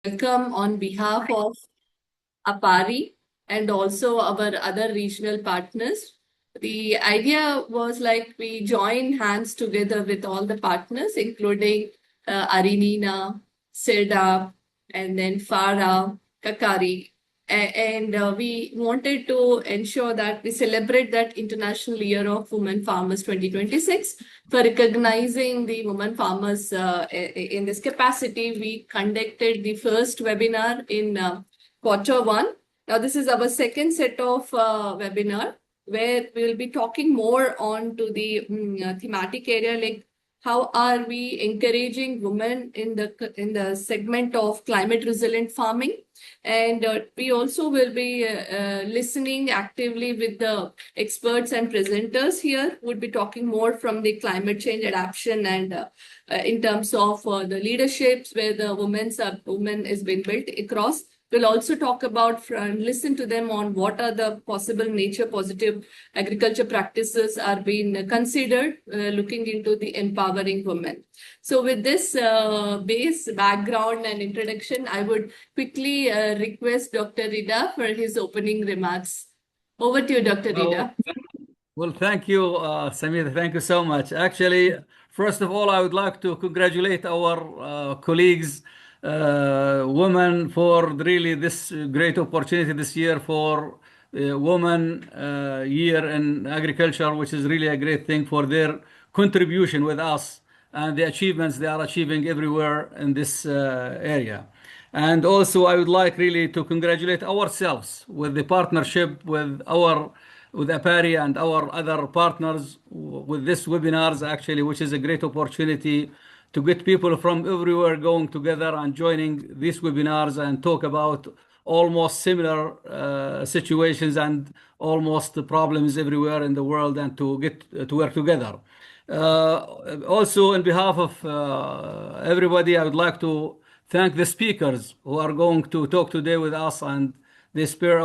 welcome on behalf of APAARI and also our other regional partners. The idea was like we join hands together with all the partners, including Arinina, SIRDA, and then FARA, Kakari. And we wanted to ensure that we celebrate that International Year of Women Farmers 2026. For recognizing the women farmers in this capacity, we conducted the first webinar in Q1. Now, this is our second set of webinar where we will be talking more on to the thematic area like how are we encouraging women in the segment of climate resilient farming, and we also will be listening actively with the experts and presenters here. Would be talking more from the climate change adaptation and in terms of the leaderships where the women is being built across. We'll also talk about and listen to them on what are the possible nature positive agriculture practices are being considered, looking into the empowering women. So with this base background and introduction, I would quickly request Dr. Rida for his opening remarks. Over to you, Dr. Rida. Well, thank you, Samir. Thank you so much. Actually, first of all, I would like to congratulate our colleagues, women, for really this great opportunity this year for Women Year in Agriculture, which is really a great thing for their contribution with us and the achievements they are achieving everywhere in this area. And also, I would like really to congratulate ourselves with the partnership with APAARI and our other partners with this webinars, actually, which is a great opportunity to get people from everywhere going together and joining these webinars and talk about almost similar situations and almost problems everywhere in the world, and to get to work together. Also, on behalf of everybody, I would like to thank the speakers who are going to talk today with us, and they spare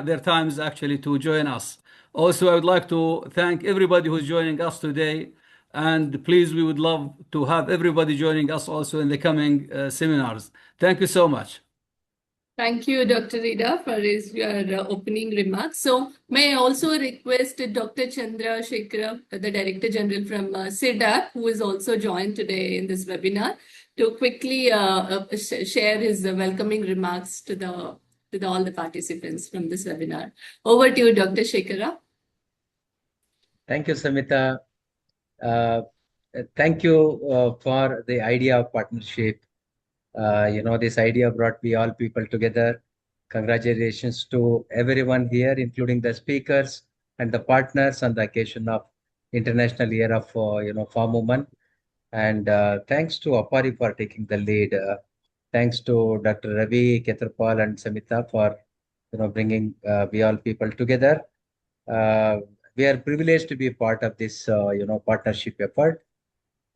their times actually to join us. Also, I would like to thank everybody who's joining us today, and please, we would love to have everybody joining us also in the coming seminars. Thank you so much. Thank you, Dr. Rida, for your opening remarks. So, may I also request Dr. Chandra Shekhara, the Director General from SIRDA, who is also joined today in this webinar, to quickly share his welcoming remarks to all the participants from this webinar. Over to you, Dr. Shekhara. Thank you, Samita. Thank you for the idea of partnership. This idea brought we all people together. Congratulations to everyone here, including the speakers and the partners on the occasion of International Year of Farm Women. And thanks to APAARI for taking the lead. Thanks to Dr. Ravi, Ketrapal, and Samita for bringing we all people together. We are privileged to be part of this partnership effort.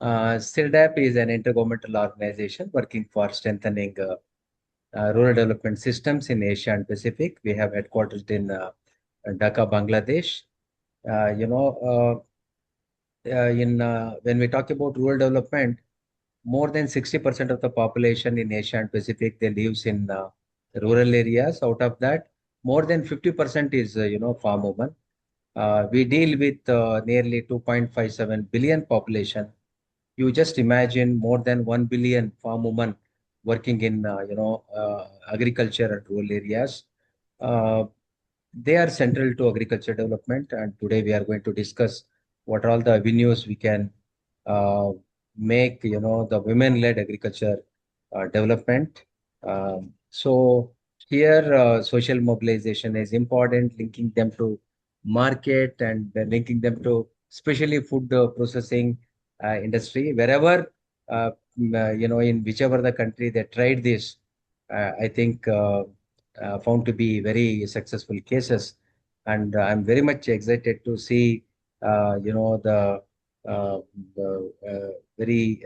SIRDAP is an intergovernmental organization working for strengthening rural development systems in Asia and Pacific. We have headquarters in Dhaka, Bangladesh. When we talk about rural development, more than 60% of the population in Asia and Pacific, they lives in rural areas. Out of that, more than 50% is farm women. We deal with nearly 2.57 billion population. You just imagine more than 1 billion farm women working in agriculture and rural areas. They are central to agriculture development, and today we are going to discuss what are all the avenues we can make the women-led agriculture development. So here social mobilization is important, linking them to market and linking them to especially food processing industry. Wherever in whichever the country they tried this, I think found to be very successful cases, and I'm very much excited to see the very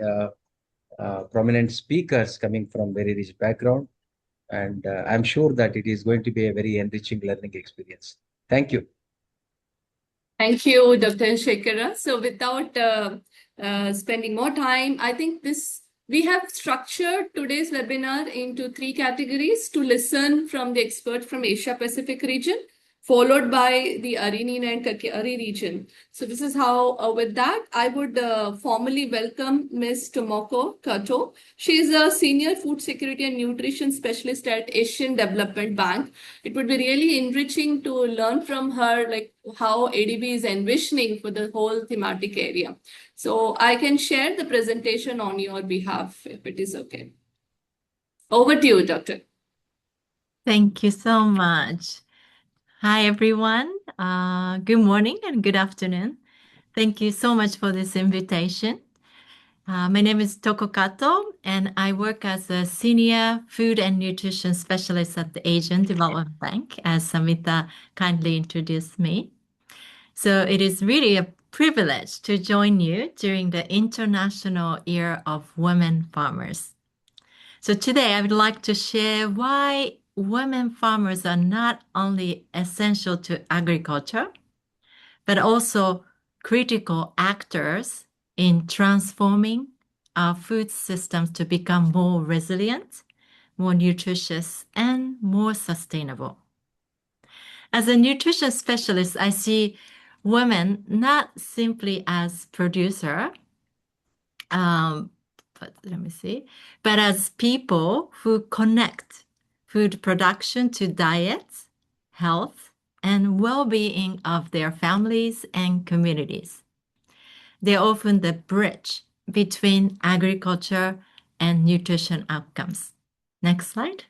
prominent speakers coming from very rich background, and I'm sure that it is going to be a very enriching learning experience. Thank you. Thank you, Dr. Shekhara. So without spending more time, I think this We have structured today's webinar into three categories: to listen from the expert from Asia Pacific region, followed by the Arinina and Kakiari region. So this is how, with that, I would formally welcome Ms. Toko Kato. She is a senior food security and nutrition specialist at Asian Development Bank. It would be really enriching to learn from her, like how ADB is envisioning for the whole thematic area. So I can share the presentation on your behalf if it is okay. Over to you, Doctor. Thank you so much. Hi, everyone. Good morning and good afternoon. Thank you so much for this invitation. My name is Toko Kato, and I work as a senior food and nutrition specialist at the Asian Development Bank, as Samita kindly introduced me. So it is really a privilege to join you during the International Year of Women Farmers. So today I would like to share why women farmers are not only essential to agriculture, but also critical actors in transforming our food systems to become more resilient, more nutritious, and more sustainable. As a nutrition specialist, I see women not simply as producer, but as people who connect food production to diets, health, and well-being of their families and communities. They're often the bridge between agriculture and nutrition outcomes. Next slide.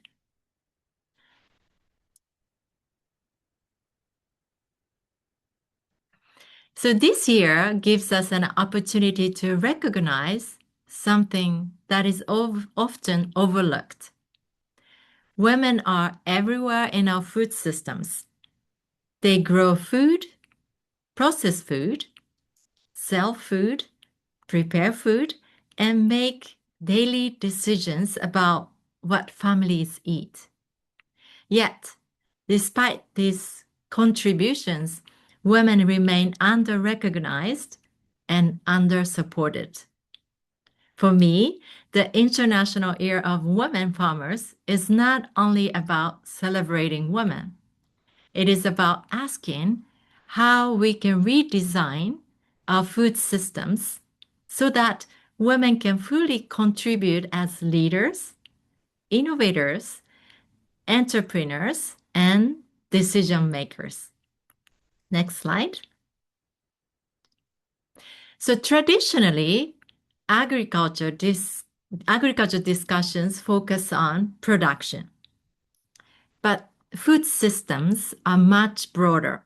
So this year gives us an opportunity to recognize something that is often overlooked. Women are everywhere in our food systems. They grow food, process food, sell food, prepare food, and make daily decisions about what families eat. Yet, despite these contributions, women remain under-recognized and under-supported. For me, the International Year of Women Farmers is not only about celebrating women. It is about asking how we can redesign our food systems so that women can fully contribute as leaders, innovators, entrepreneurs, and decision makers. Next slide. So traditionally, agriculture discussions focus on production, but food systems are much broader.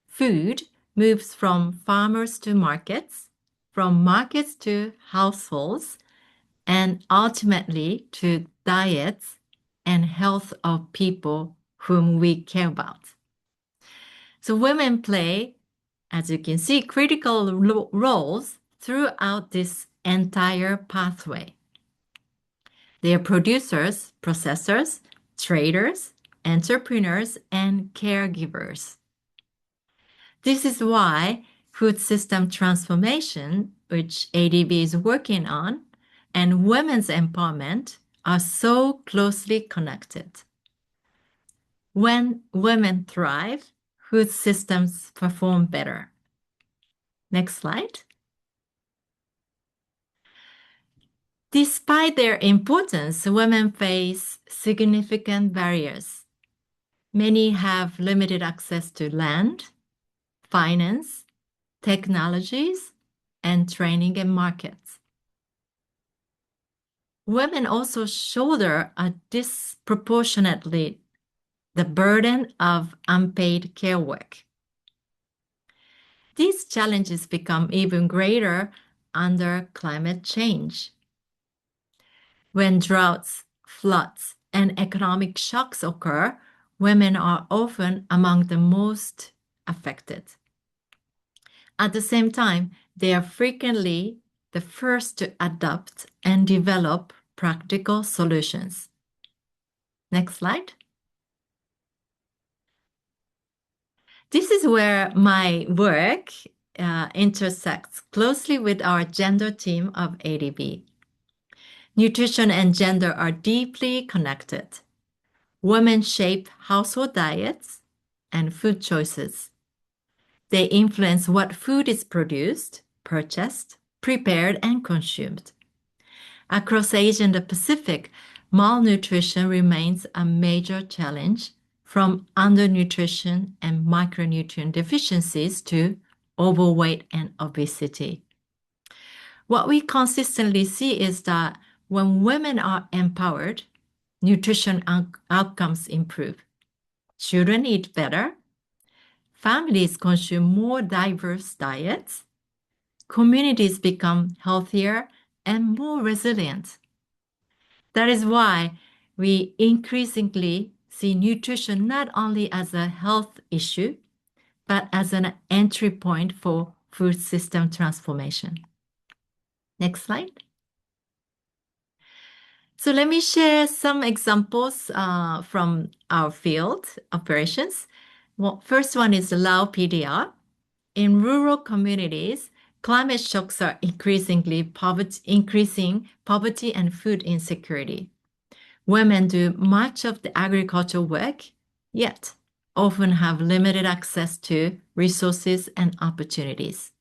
Food moves from farmers to markets, from markets to households, and ultimately to diets and health of people whom we care about. So women play, as you can see, critical roles throughout this entire pathway. They are producers, processors, traders, entrepreneurs, and caregivers. This is why food system transformation, which ADB is working on, and women's empowerment are so closely connected. When women thrive, food systems perform better. Next slide. Despite their importance, women face significant barriers. Many have limited access to land, finance, technologies, and training and markets. Women also shoulder a disproportionately the burden of unpaid care work. These challenges become even greater under climate change. When droughts, floods, and economic shocks occur, women are often among the most affected. At the same time, they are frequently the first to adopt and develop practical solutions. Next slide. This is where my work intersects closely with our gender team of ADB. Nutrition and gender are deeply connected. Women shape household diets and food choices. They influence what food is produced, purchased, prepared, and consumed. Across Asia and the Pacific, malnutrition remains a major challenge, from undernutrition and micronutrient deficiencies to overweight and obesity. What we consistently see is that when women are empowered, nutrition outcomes improve. Children eat better. Families consume more diverse diets. Communities become healthier and more resilient. That is why we increasingly see nutrition not only as a health issue, but as an entry point for food system transformation. Next slide. So let me share some examples from our field operations. Well, first one is Lao PDR. In rural communities, climate shocks are increasing poverty and food insecurity. Women do much of the agricultural work, yet often have limited access to resources and opportunities.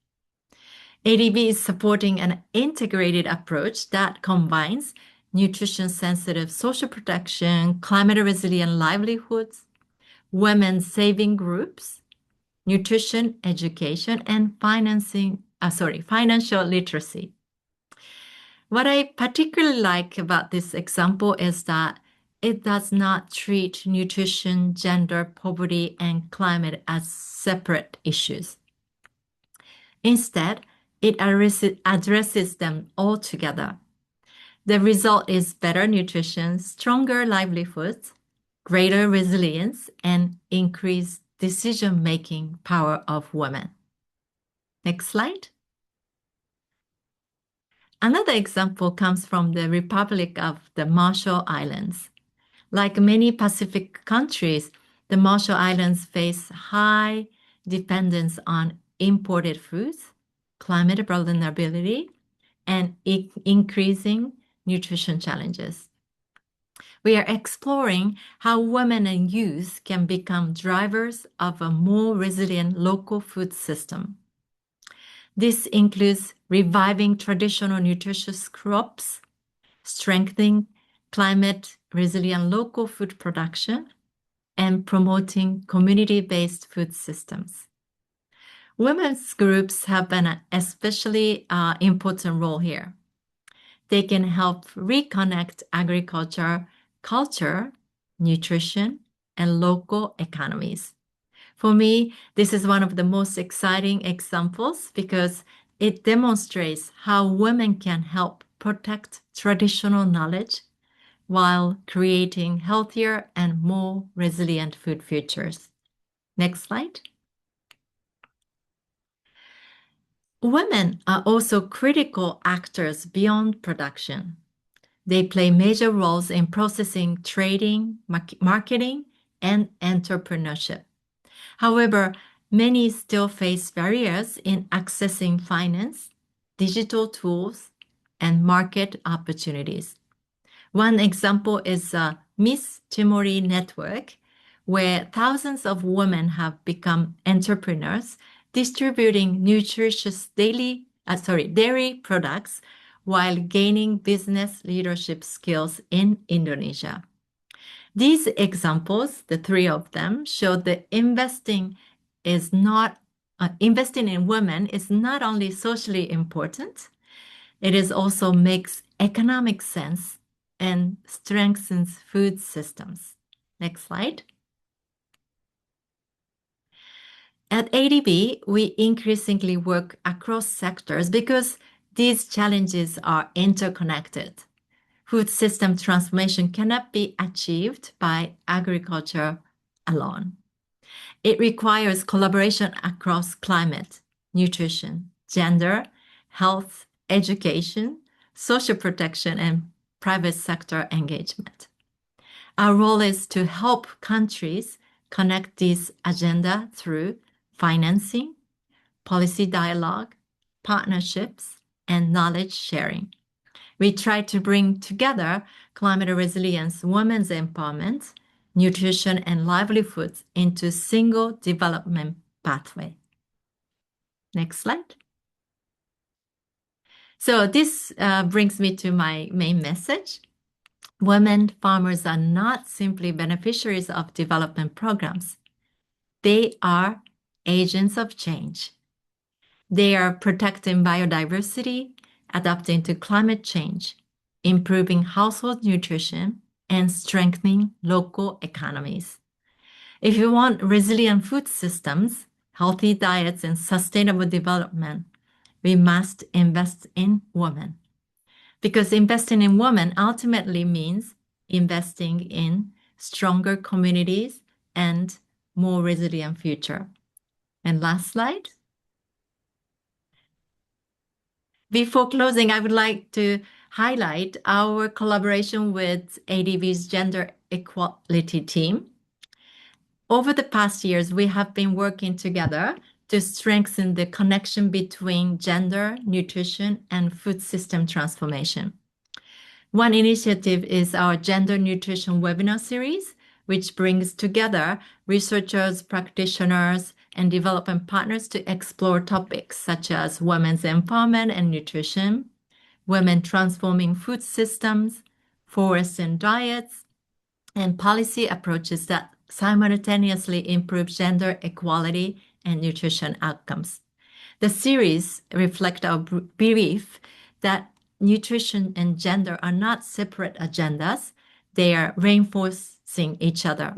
ADB is supporting an integrated approach that combines nutrition-sensitive social protection, climate-resilient livelihoods, women saving groups, nutrition education, and financial literacy. What I particularly like about this example is that it does not treat nutrition, gender, poverty, and climate as separate issues. Instead, it addresses them all together. The result is better nutrition, stronger livelihoods, greater resilience, and increased decision-making power of women. Next slide. Another example comes from the Republic of the Marshall Islands. Like many Pacific countries, the Marshall Islands face high dependence on imported foods, climate vulnerability, and increasing nutrition challenges. We are exploring how women and youth can become drivers of a more resilient local food system. This includes reviving traditional nutritious crops, strengthening climate-resilient local food production, and promoting community-based food systems. Women's groups have an especially important role here. They can help reconnect agriculture, culture, nutrition, and local economies. For me, this is one of the most exciting examples because it demonstrates how women can help protect traditional knowledge while creating healthier and more resilient food futures. Next slide. Women are also critical actors beyond production. They play major roles in processing, trading, marketing, and entrepreneurship. However, many still face barriers in accessing finance, digital tools, and market opportunities. One example is Miss Timori Network, where thousands of women have become entrepreneurs, distributing nutritious dairy products while gaining business leadership skills in Indonesia. These examples, the three of them, show that investing in women is not only socially important, it also makes economic sense and strengthens food systems. Next slide. At ADB, we increasingly work across sectors because these challenges are interconnected. Food system transformation cannot be achieved by agriculture alone. It requires collaboration across climate, nutrition, gender, health, education, social protection, and private sector engagement. Our role is to help countries connect this agenda through financing, policy dialogue, partnerships, and knowledge sharing. We try to bring together climate resilience, women's empowerment, nutrition, and livelihoods into a single development pathway. Next slide. So this brings me to my main message. Women farmers are not simply beneficiaries of development programs. They are agents of change. They are protecting biodiversity, adapting to climate change, improving household nutrition, and strengthening local economies. If you want resilient food systems, healthy diets, and sustainable development, we must invest in women. Because investing in women ultimately means investing in stronger communities and more resilient future. And last slide. Before closing, I would like to highlight our collaboration with ADB's Gender Equality Team. Over the past years, we have been working together to strengthen the connection between gender, nutrition, and food system transformation. One initiative is our Gender Nutrition Webinar Series, which brings together researchers, practitioners, and development partners to explore topics such as women's empowerment and nutrition, women transforming food systems, forests and diets, and policy approaches that simultaneously improve gender equality and nutrition outcomes. The series reflects our belief that nutrition and gender are not separate agendas. They are reinforcing each other.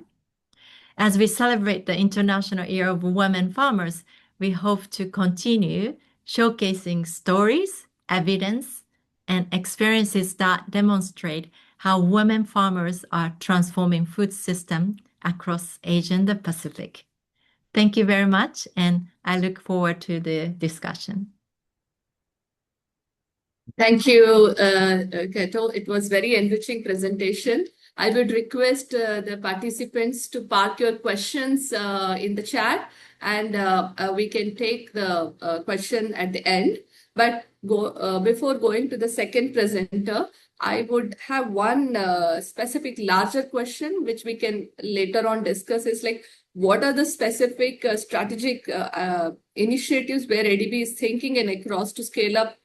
As we celebrate the International Year of Women Farmers, we hope to continue showcasing stories, evidence, and experiences that demonstrate how women farmers are transforming food systems across Asia and the Pacific. Thank you very much, and I look forward to the discussion. Thank you, Kato. It was very enriching presentation. I would request the participants to park your questions in the chat, and we can take the question at the end. But before going to the second presenter, I would have one specific larger question, which we can later on discuss, is like, what are the specific strategic initiatives where ADB is thinking and across to scale up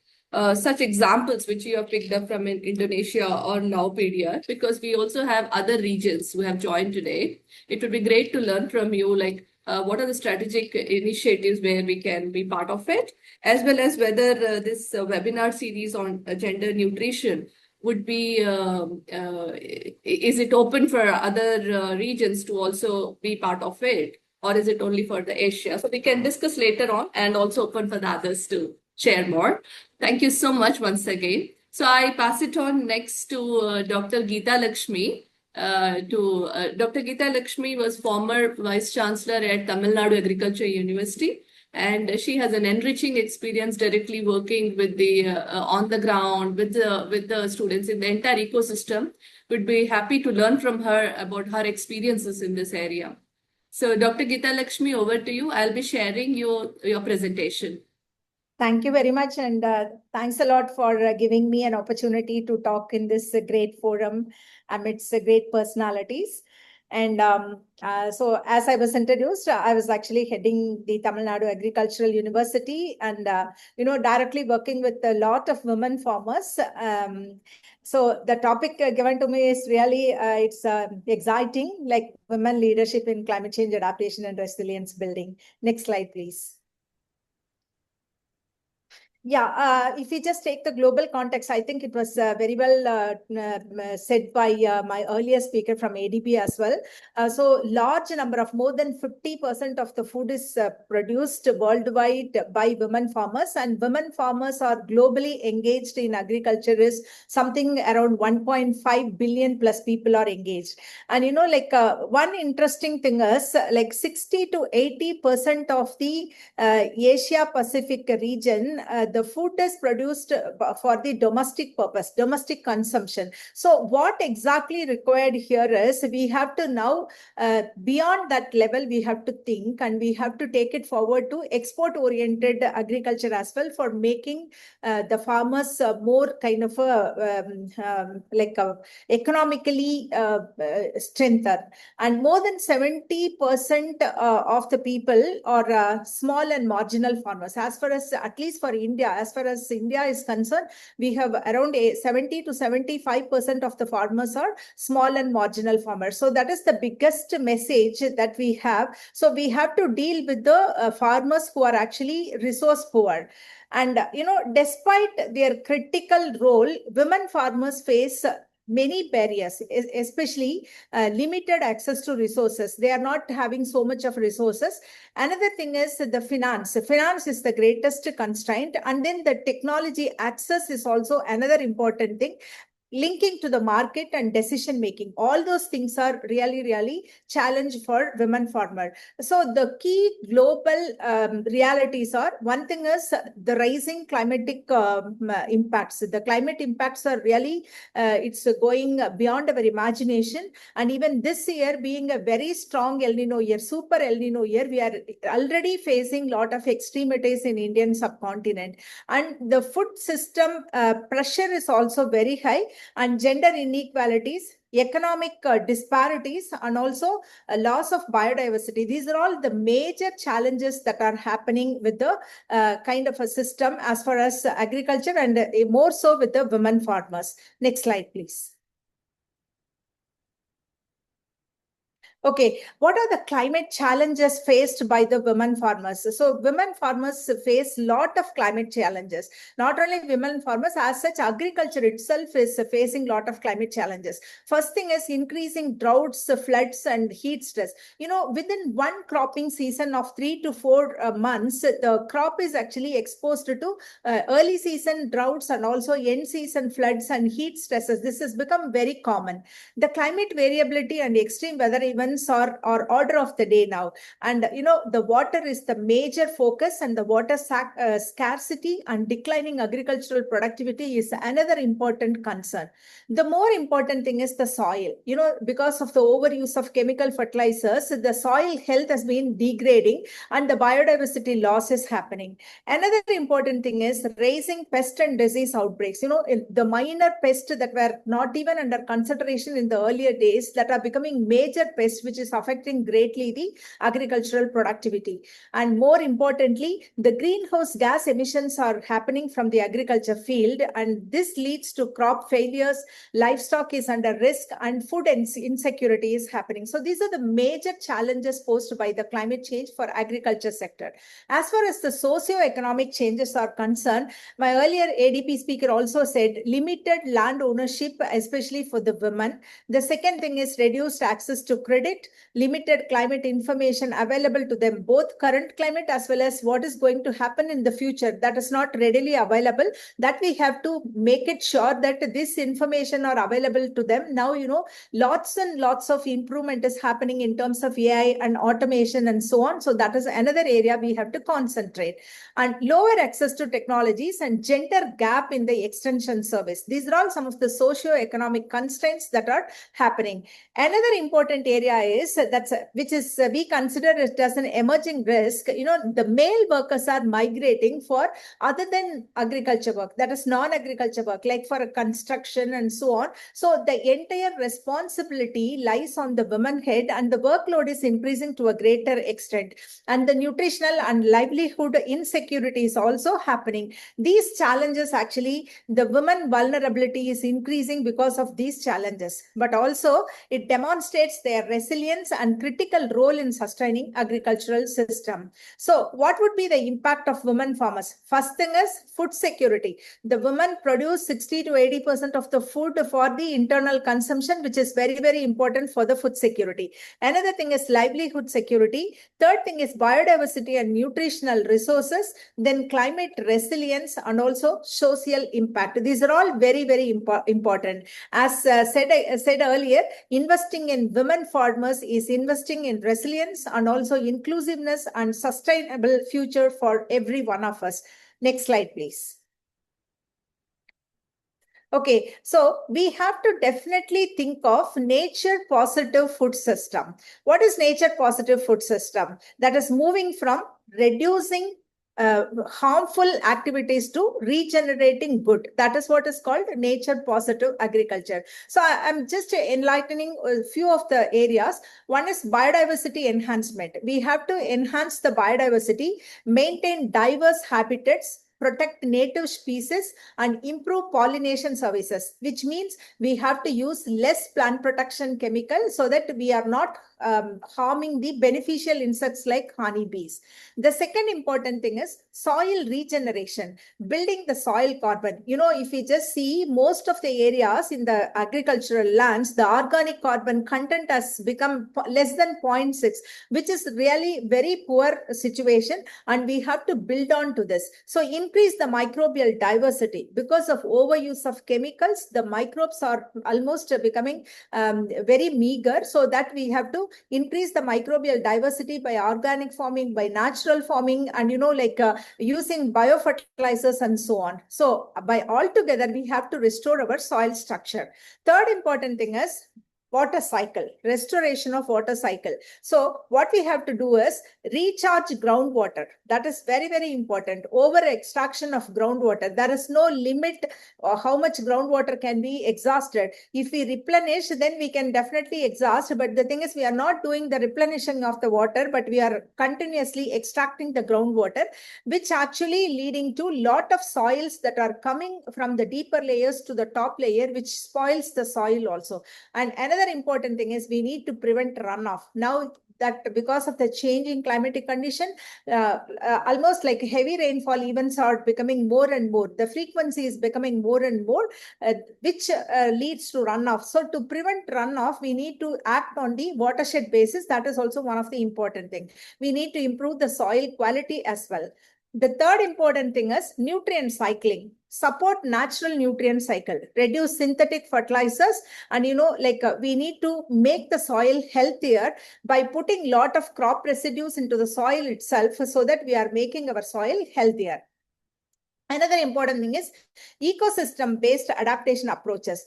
such examples which you have picked up from in Indonesia or Nowpedia, because we also have other regions who have joined today. It would be great to learn from you, like what are the strategic initiatives where we can be part of it, as well as whether this webinar series on gender nutrition would be, is it open for other regions to also be part of it, or is it only for the Asia? So we can discuss later on, and also open for the others to share more. Thank you so much once again. So I pass it on next to Dr. Gita Lakshmi. Dr. Gita Lakshmi was former Vice Chancellor at Tamil Nadu Agricultural University, and she has an enriching experience directly working with the on the ground with the students in the entire ecosystem. Would be happy to learn from her about her experiences in this area. So Dr. Gita Lakshmi, over to you. I'll be sharing your presentation. Thank you very much, and thanks a lot for giving me an opportunity to talk in this great forum amidst great personalities. And so, as I was introduced, I was actually heading the Tamil Nadu Agricultural University, and directly working with a lot of women farmers. So the topic given to me is really it's exciting, like women leadership in climate change adaptation and resilience building. Next slide, please. Yeah, if we just take the global context, I think it was very well said by my earlier speaker from ADB as well. So large number of more than 50% of the food is produced worldwide by women farmers, and women farmers are globally engaged in agriculture is something around 1.5 billion plus people are engaged. And like one interesting thing is like 60 to 80% of the Asia Pacific region, the food is produced for the domestic purpose, domestic consumption. So what exactly required here is we have to now, beyond that level, we have to think and we have to take it forward to export-oriented agriculture as well, for making the farmers more kind of economically strengthened. And more than 70% of the people are small and marginal farmers. As far as, at least for India, as far as India is concerned, we have around 70 to 75% of the farmers are small and marginal farmers. So that is the biggest message that we have. So we have to deal with the farmers who are actually resource poor. And, despite their critical role, women farmers face many barriers, especially limited access to resources. They are not having so much of resources. Another thing is the finance. Finance is the greatest constraint. And then the technology access is also another important thing. Linking to the market and decision making, all those things are really challenge for women farmer. So the key global realities are, one thing is the rising climatic impacts. The climate impacts are really it's going beyond our imagination. And even this year being a very strong El Nino year, super El Nino year, we are already facing a lot of extremities in Indian subcontinent. And the food system pressure is also very high, and gender inequalities, economic disparities, and also a loss of biodiversity. These are all the major challenges that are happening with the kind of a system as far as agriculture, and more so with the women farmers. Next slide, please. Okay, what are the climate challenges faced by the women farmers? So women farmers face a lot of climate challenges. Not only women farmers, as such, agriculture itself is facing a lot of climate challenges. First thing is increasing droughts, floods, and heat stress. Within one cropping season of 3 to 4 months, the crop is actually exposed to early season droughts and also end season floods and heat stresses. This has become very common. The climate variability and extreme weather events are order of the day now. And, the water is the major focus, and the water scarcity and declining agricultural productivity is another important concern. The more important thing is the soil. Because of the overuse of chemical fertilizers, the soil health has been degrading and the biodiversity loss is happening. Another important thing is raising pest and disease outbreaks. The minor pests that were not even under consideration in the earlier days, that are becoming major pests, which is affecting greatly the agricultural productivity. And more importantly, the greenhouse gas emissions are happening from the agriculture field, and this leads to crop failures, livestock is under risk, and food insecurity is happening. So these are the major challenges posed by the climate change for agriculture sector. As far as the socio-economic changes are concerned, my earlier ADP speaker also said limited land ownership, especially for the women. The second thing is reduced access to credit, limited climate information available to them, both current climate as well as what is going to happen in the future, that is not readily available. That we have to make it sure that this information are available to them. Now, lots and lots of improvement is happening in terms of AI and automation and so on. So that is another area we have to concentrate. And lower access to technologies and gender gap in the extension service. These are all some of the socio-economic constraints that are happening. Another important area is which is we consider it as an emerging risk. The male workers are migrating for other than agriculture work, that is non-agriculture work, like for a construction and so on. So the entire responsibility lies on the women head, and the workload is increasing to a greater extent. And the nutritional and livelihood insecurity is also happening. These challenges, actually, the women vulnerability is increasing because of these challenges, but also it demonstrates their resilience and critical role in sustaining agricultural system. So what would be the impact of women farmers? First thing is food security. The women produce 60 to 80% of the food for the internal consumption, which is very, very important for the food security. Another thing is livelihood security. Third thing is biodiversity and nutritional resources, then climate resilience, and also social impact. These are all very, very important. As said earlier, investing in women farmers is investing in resilience and also inclusiveness and sustainable future for every one of us. Next slide, please. Okay, so we have to definitely think of nature positive food system. What is nature positive food system? That is moving from reducing harmful activities to regenerating good. That is what is called nature positive agriculture. So I'm just enlightening a few of the areas. One is biodiversity enhancement. We have to enhance the biodiversity, maintain diverse habitats, protect native species, and improve pollination services, which means we have to use less plant protection chemical so that we are not harming the beneficial insects like honeybees. The second important thing is soil regeneration, building the soil carbon. If we just see most of the areas in the agricultural lands, the organic carbon content has become less than 0.6, which is really very poor situation, and we have to build on to this. So increase the microbial diversity. Because of overuse of chemicals, the microbes are almost becoming very meager, so that we have to increase the microbial diversity by organic farming, by natural farming, and using biofertilizers and so on. So by altogether, we have to restore our soil structure. Third important thing is water cycle, restoration of water cycle. So what we have to do is recharge groundwater. That is very, very important. Over extraction of groundwater, there is no limit how much groundwater can be exhausted. If we replenish, then we can definitely exhaust. But the thing is, we are not doing the replenishing of the water, but we are continuously extracting the groundwater, which actually leading to lot of soils that are coming from the deeper layers to the top layer, which spoils the soil also. And another important thing is we need to prevent runoff. Now that because of the changing climatic condition, almost like heavy rainfall events are becoming more and more. The frequency is becoming more and more, which leads to runoff. So to prevent runoff, we need to act on the watershed basis. That is also one of the important things. We need to improve the soil quality as well. The third important thing is nutrient cycling. Support natural nutrient cycle, reduce synthetic fertilizers, and we need to make the soil healthier by putting lot of crop residues into the soil itself, so that we are making our soil healthier. Another important thing is ecosystem-based adaptation approaches.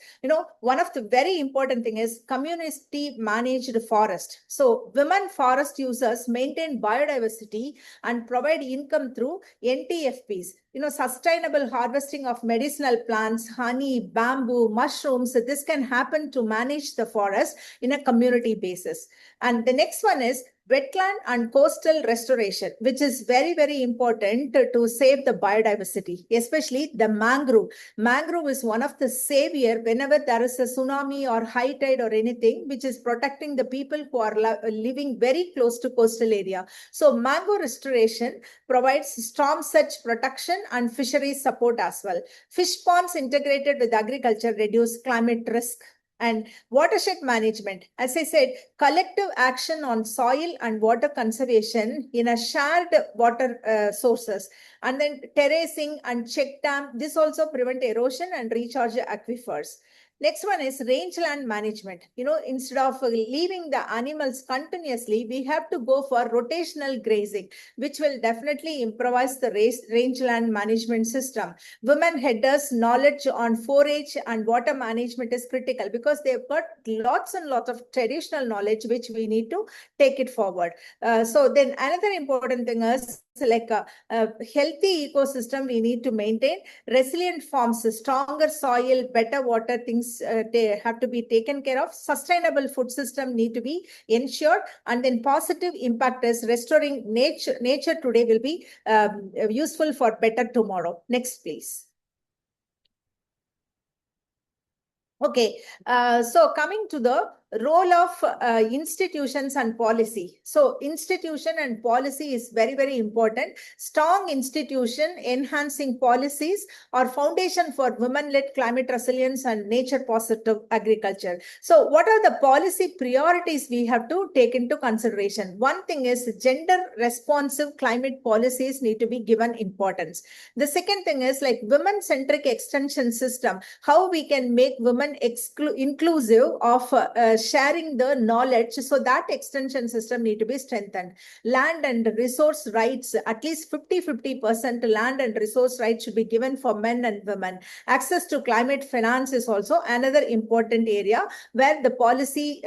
One of the very important thing is community-managed forest. So women forest users maintain biodiversity and provide income through NTFPs. Sustainable harvesting of medicinal plants, honey, bamboo, mushrooms. This can happen to manage the forest in a community basis. And the next one is wetland and coastal restoration, which is very, very important to save the biodiversity, especially the mangrove. Mangrove is one of the savior whenever there is a tsunami or high tide or anything, which is protecting the people who are living very close to coastal area. So mangrove restoration provides storm surge protection and fisheries support as well. Fish ponds integrated with agriculture reduce climate risk. And watershed management, as I said, collective action on soil and water conservation in a shared water sources. And then terracing and check dam, this also prevent erosion and recharge aquifers. Next one is rangeland management. Instead of leaving the animals continuously, we have to go for rotational grazing, which will definitely improvise the rangeland management system. Women headers' knowledge on forage and water management is critical, because they've got lots and lots of traditional knowledge, which we need to take it forward. So then another important thing is like a healthy ecosystem we need to maintain. Resilient farms, stronger soil, better water, things they have to be taken care of. Sustainable food system need to be ensured, and then positive impact is restoring nature today will be useful for better tomorrow. Next, please. Okay, so coming to the role of institutions and policy. So institution and policy is very, very important. Strong institution enhancing policies are foundation for women-led climate resilience and nature positive agriculture. So what are the policy priorities we have to take into consideration? One thing is gender responsive climate policies need to be given importance. The second thing is like women-centric extension system, how we can make women inclusive of sharing the knowledge. So that extension system need to be strengthened. Land and resource rights, at least 50% land and resource rights should be given for men and women. Access to climate finance is also another important area where the policy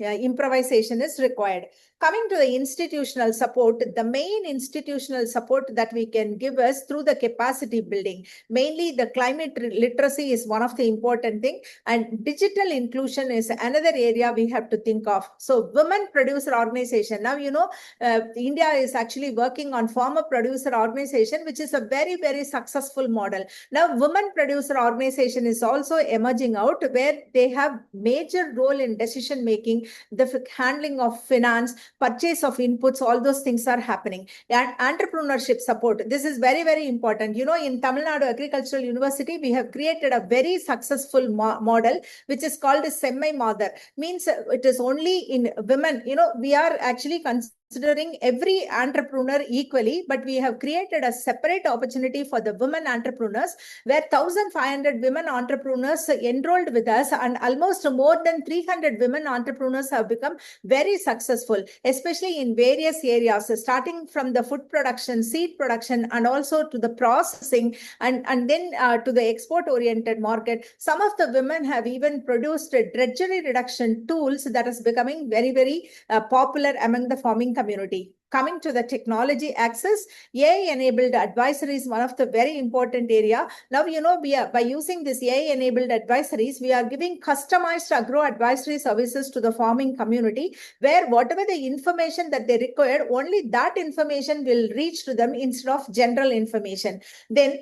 improvisation is required. Coming to the institutional support, the main institutional support that we can give is through the capacity building. Mainly the climate literacy is one of the important thing, and digital inclusion is another area we have to think of. So women producer organization. Now, India is actually working on farmer producer organization, which is a very, very successful model. Now, women producer organization is also emerging out, where they have major role in decision making, the handling of finance, purchase of inputs, all those things are happening. And entrepreneurship support, this is very, very important. In Tamil Nadu Agricultural University, we have created a very successful model, which is called a semi-mother. Means it is only in women. We are actually considering every entrepreneur equally, but we have created a separate opportunity for the women entrepreneurs, where 1,500 women entrepreneurs enrolled with us, and almost more than 300 women entrepreneurs have become very successful, especially in various areas, starting from the food production, seed production, and also to the processing, and then to the export-oriented market. Some of the women have even produced drudgery reduction tools that is becoming very, very popular among the farming community. Coming to the technology access, AI-enabled advisory is one of the very important area. Now, we are, by using this AI-enabled advisories, we are giving customized agro-advisory services to the farming community, where whatever the information that they require, only that information will reach to them instead of general information. Then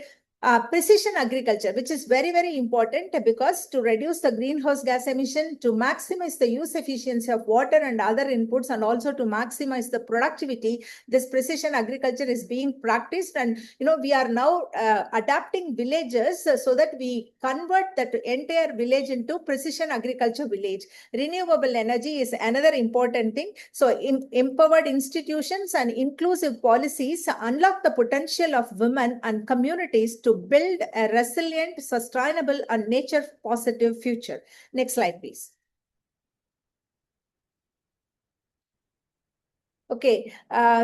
precision agriculture, which is very, very important, because to reduce the greenhouse gas emission, to maximize the use efficiency of water and other inputs, and also to maximize the productivity, this precision agriculture is being practiced. And we are now adapting villages so that we convert that entire village into precision agriculture village. Renewable energy is another important thing. So empowered institutions and inclusive policies unlock the potential of women and communities to build a resilient, sustainable, and nature-positive future. Next slide, please. Okay,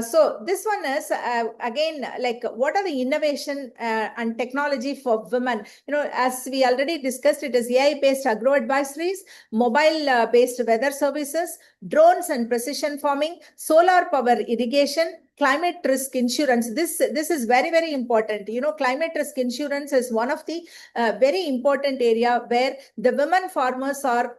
so this one is again, like, what are the innovation and technology for women? As we already discussed, it is AI-based agro-advisories, mobile-based weather services, drones and precision farming, solar power irrigation, climate risk insurance. This is very, very important. Climate risk insurance is one of the very important area where the women farmers are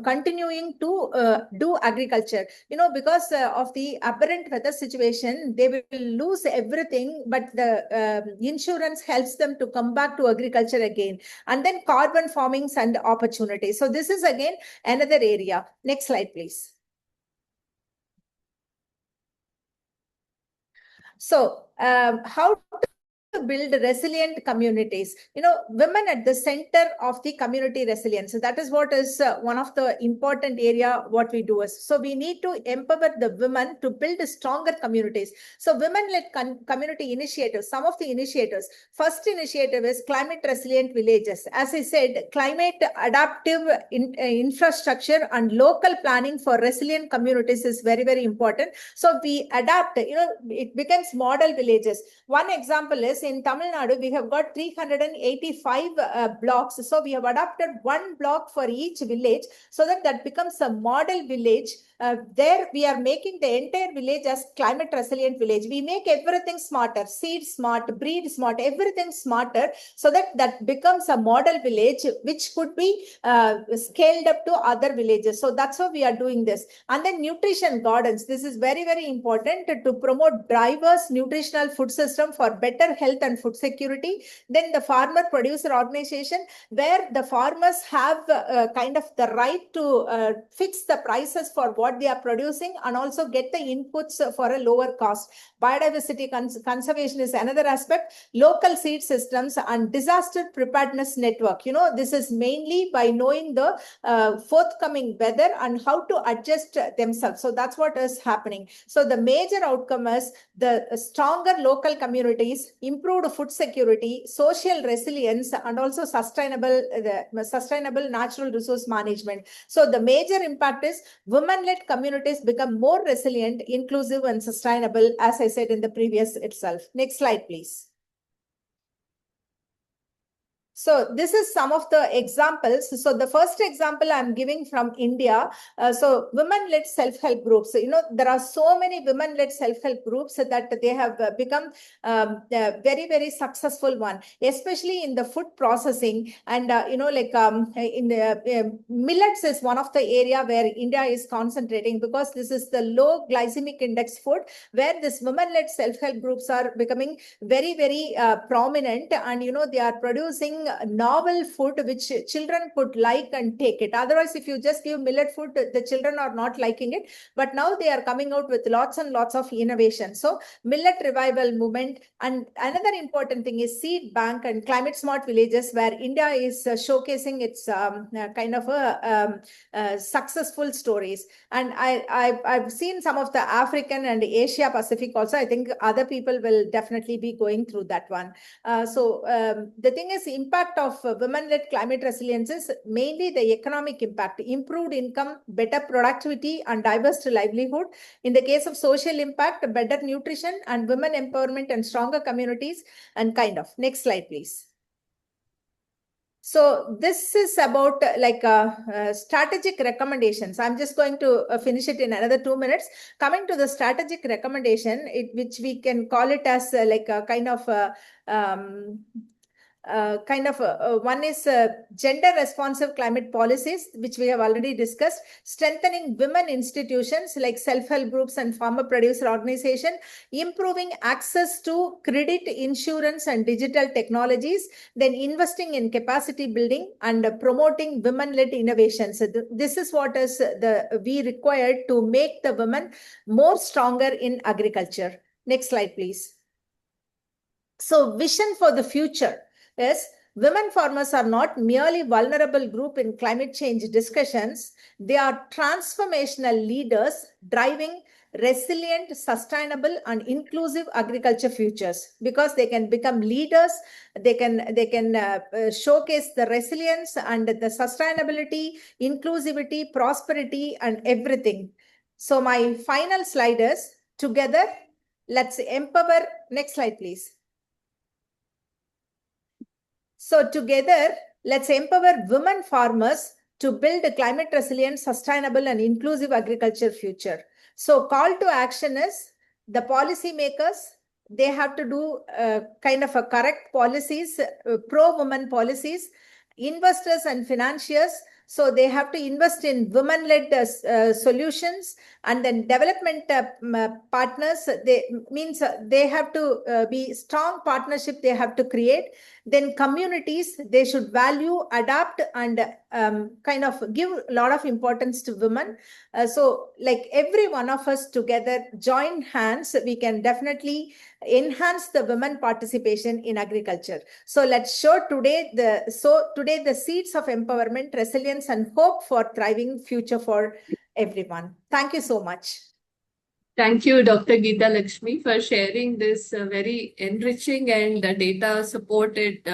continuing to do agriculture. Because of the aberrant weather situation, they will lose everything, but the insurance helps them to come back to agriculture again. And then carbon farmings and opportunities. So this is again another area. Next slide, please. So how to build resilient communities? Women at the center of the community resilience. So that is what is one of the important area what we do is. So we need to empower the women to build stronger communities. So women-led community initiatives, some of the initiatives. First initiative is climate resilient villages. As I said, climate adaptive infrastructure and local planning for resilient communities is very, very important. So we adapt, it becomes model villages. One example is in Tamil Nadu, we have got 385 blocks. So we have adopted one block for each village so that becomes a model village. There we are making the entire village as climate resilient village. We make everything smarter, seed smart, breed smart, everything smarter, so that becomes a model village which could be scaled up to other villages. So that's how we are doing this. And then nutrition gardens. This is very, very important to promote diverse nutritional food system for better health and food security. Then the farmer producer organization, where the farmers have kind of the right to fix the prices for what they are producing and also get the inputs for a lower cost. Biodiversity conservation is another aspect. Local seed systems and disaster preparedness network. This is mainly by knowing the forthcoming weather and how to adjust themselves. So that's what is happening. So the major outcome is the stronger local communities, improved food security, social resilience, and also sustainable natural resource management. So the major impact is women-led communities become more resilient, inclusive, and sustainable, as I said in the previous itself. Next slide, please. So this is some of the examples. So the first example I'm giving from India. So women-led self-help groups. You know, there are so many women-led self-help groups that they have become very, very successful one, especially in the food processing. And, in the millets is one of the area where India is concentrating, because this is the low glycemic index food where this women-led self-help groups are becoming very, very prominent. And, they are producing novel food which children could like and take it. Otherwise, if you just give millet food, the children are not liking it. But now they are coming out with lots and lots of innovation. So millet revival movement. And another important thing is seed bank and climate smart villages, where India is showcasing its kind of successful stories. And I've seen some of the African and Asia Pacific also. I think other people will definitely be going through that one. So the thing is, impact of women-led climate resilience is mainly the economic impact, improved income, better productivity, and diverse livelihood. In the case of social impact, better nutrition and women empowerment and stronger communities, and kind of. Next slide, please. So this is about strategic recommendations. I'm just going to finish it in another 2 minutes. Coming to the strategic recommendation, which we can call it as one is gender responsive climate policies, which we have already discussed, strengthening women institutions like self-help groups and farmer producer organization, improving access to credit, insurance, and digital technologies, then investing in capacity building and promoting women-led innovations. So this is what is we required to make the women more stronger in agriculture. Next slide, please. So vision for the future is women farmers are not merely vulnerable group in climate change discussions. They are transformational leaders driving resilient, sustainable, and inclusive agriculture futures, because they can become leaders. They can showcase the resilience and the sustainability, inclusivity, prosperity, and everything. So my final slide is, together, let's empower. Next slide, please. So together, let's empower women farmers to build a climate resilient, sustainable, and inclusive agriculture future. So call to action is the policymakers. They have to do kind of a correct policies, pro-women policies, investors and financiers. So they have to invest in women-led solutions, and then development partners. They have to be strong partnership. They have to create. Then communities, they should value, adapt, and kind of give a lot of importance to women. So like every one of us together, join hands, we can definitely enhance the women participation in agriculture. So let's show today the seeds of empowerment, resilience, and hope for thriving future for everyone. Thank you so much. Thank you, Dr. Gita Lakshmi, for sharing this very enriching and data-supported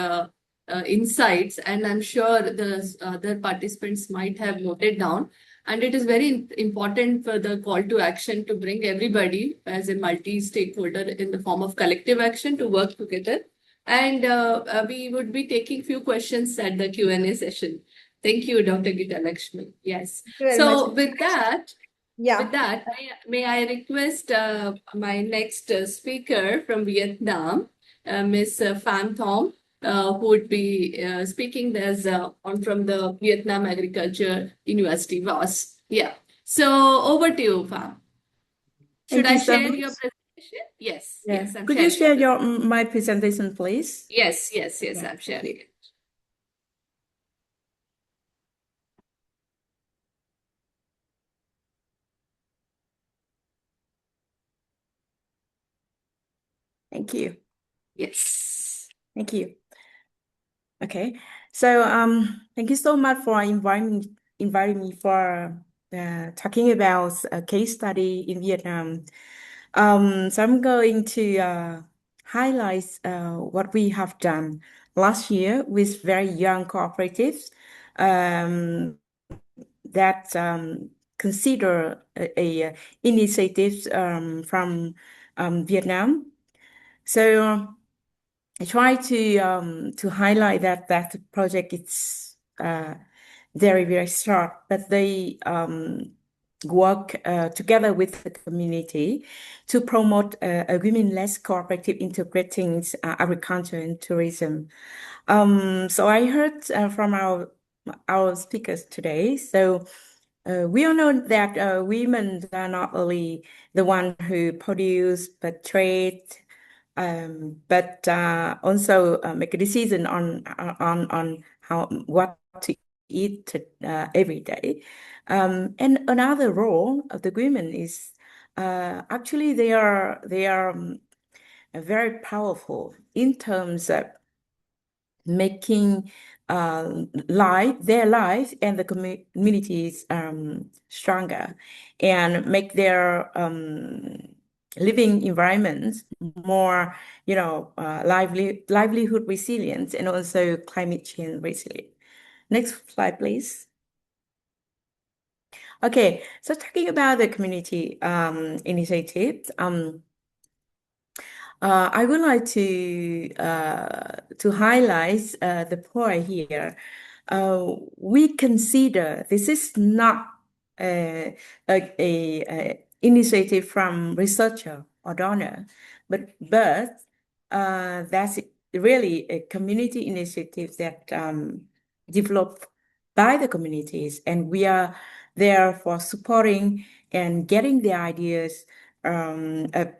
insights. And I'm sure the other participants might have noted down. And it is very important for the call to action to bring everybody as a multi-stakeholder in the form of collective action to work together. And we would be taking few questions at the Q&A session. Thank you, Dr. Gita Lakshmi. Yes. So with that, may I request my next speaker from Vietnam, Ms. Pham Thom, who would be speaking from the Vietnam Agricultural University, VAS. Yeah. So over to you, Pham. Should I share your presentation? Yes. Yeah. Yes. Could you share my presentation, please? Yes. I'm sharing it. Thank you. Yes. Thank you. Okay. So thank you so much for inviting me for talking about a case study in Vietnam. So I'm going to highlights what we have done last year with very young cooperatives that consider a initiatives from Vietnam. So I try to highlight that project. It's very, very short, but they work together with the community to promote a women-led cooperative integrating agriculture and tourism. So I heard from our speakers today. So we all know that women are not only the one who produce but trade, but also make a decision on how what to eat every day. And another role of the women is actually they are very powerful in terms of making their life and the communities stronger, and make their living environments more, livelihood resilient, and also climate change resilient. Next slide, please. Okay, so talking about the community initiatives, I would like to highlight the point here. We consider this is not a initiative from researcher or donor, but that's really a community initiative that developed by the communities, and we are there for supporting and getting the ideas of,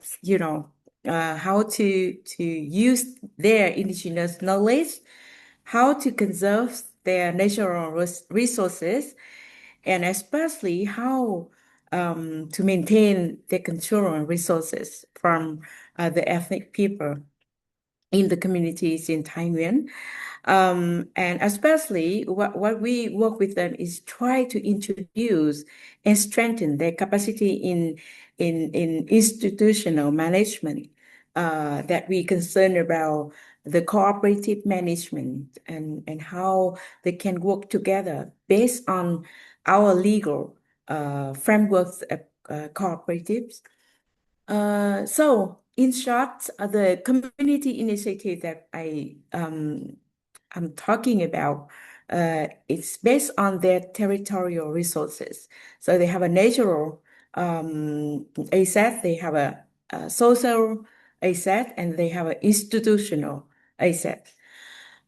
how to use their indigenous knowledge, how to conserve their natural resources, and especially how to maintain the cultural resources from the ethnic people in the communities in Taiwan. And especially what we work with them is try to introduce and strengthen their capacity in institutional management, that we concern about the cooperative management and how they can work together based on our legal frameworks of cooperatives. So in short, the community initiative that I'm talking about, it's based on their territorial resources. So they have a natural asset, they have a social asset, and they have an institutional asset.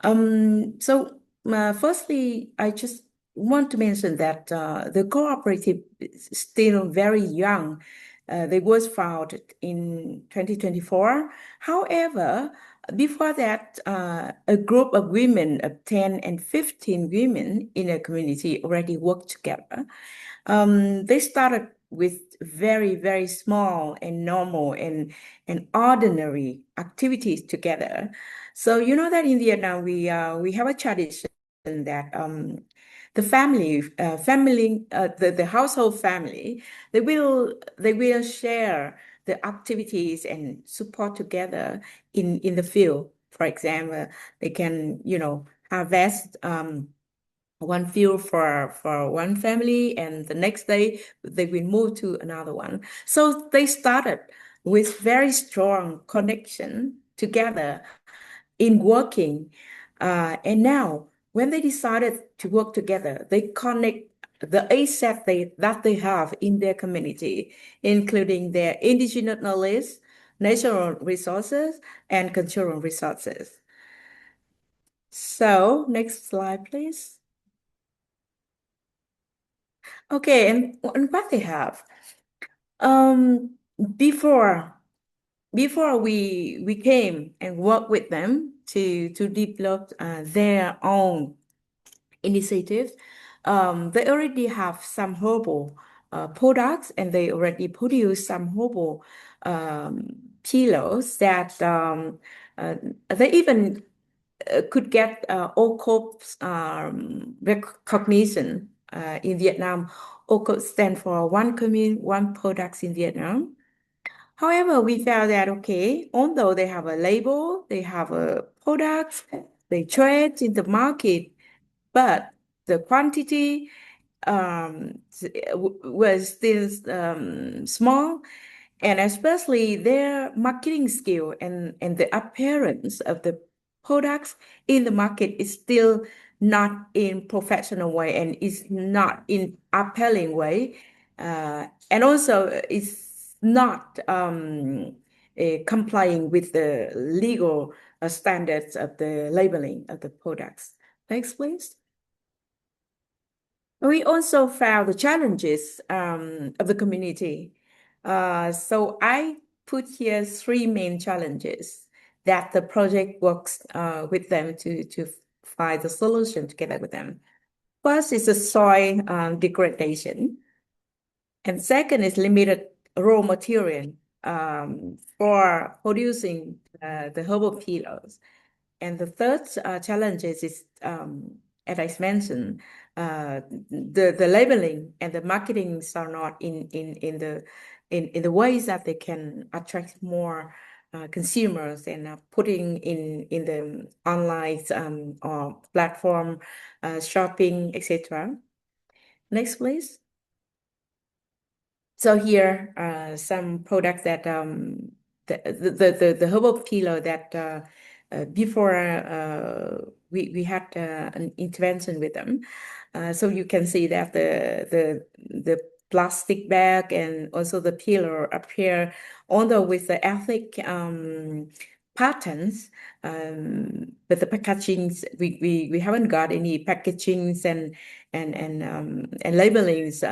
So firstly, I just want to mention that the cooperative is still very young. They was founded in 2024. However, before that, a group of women of 10 and 15 women in a community already worked together. They started with very, very small and normal and ordinary activities together. So you know that in Vietnam we have a tradition that the the household family, they will share the activities and support together in the field. For example, they can harvest one field for one family, and the next day they will move to another one. So they started with very strong connection together in working. And now, when they decided to work together, they connect the asset that they have in their community, including their indigenous knowledge, natural resources, and cultural resources. So, next slide, please. Okay, and what they have. Before we came and worked with them to develop their own initiatives, they already have some herbal products, and they already produce some herbal kilos that they even could get OCOP's recognition in Vietnam. OCOP stands for One Commune, One Products in Vietnam. However, we found that, okay, although they have a label, they have a product, they trade in the market, but the quantity was still small, and especially their marketing skill and the appearance of the products in the market is still not in professional way and is not in appealing way, and also it's not complying with the legal standards of the labeling of the products. Next, please. We also found the challenges of the community. So I put here 3 main challenges that the project works with them to find the solution together with them. First is the soil degradation. And second is limited raw material for producing the herbal peelers. And the third challenge is, as I mentioned, the labeling and the marketings are not in the ways that they can attract more consumers and putting in the online or platform shopping, etc. Next, please. So here some products that the herbal peeler that before we had an intervention with them. So you can see that the plastic bag and also the peeler appear, although with the ethnic patterns, but the packagings we haven't got any packagings and labelings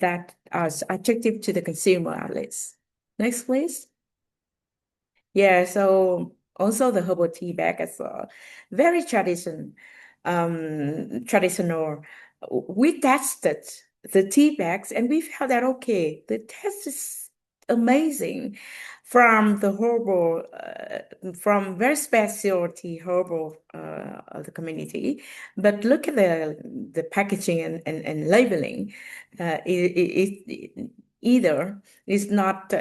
that are attractive to the consumer outlets. Next, please. Yeah, so also the herbal tea bag as well. Very traditional. We tested the tea bags and we felt that, okay, the taste is amazing from the herbal, from very specialty herbal of the community. But look at the packaging and labeling. Either it's not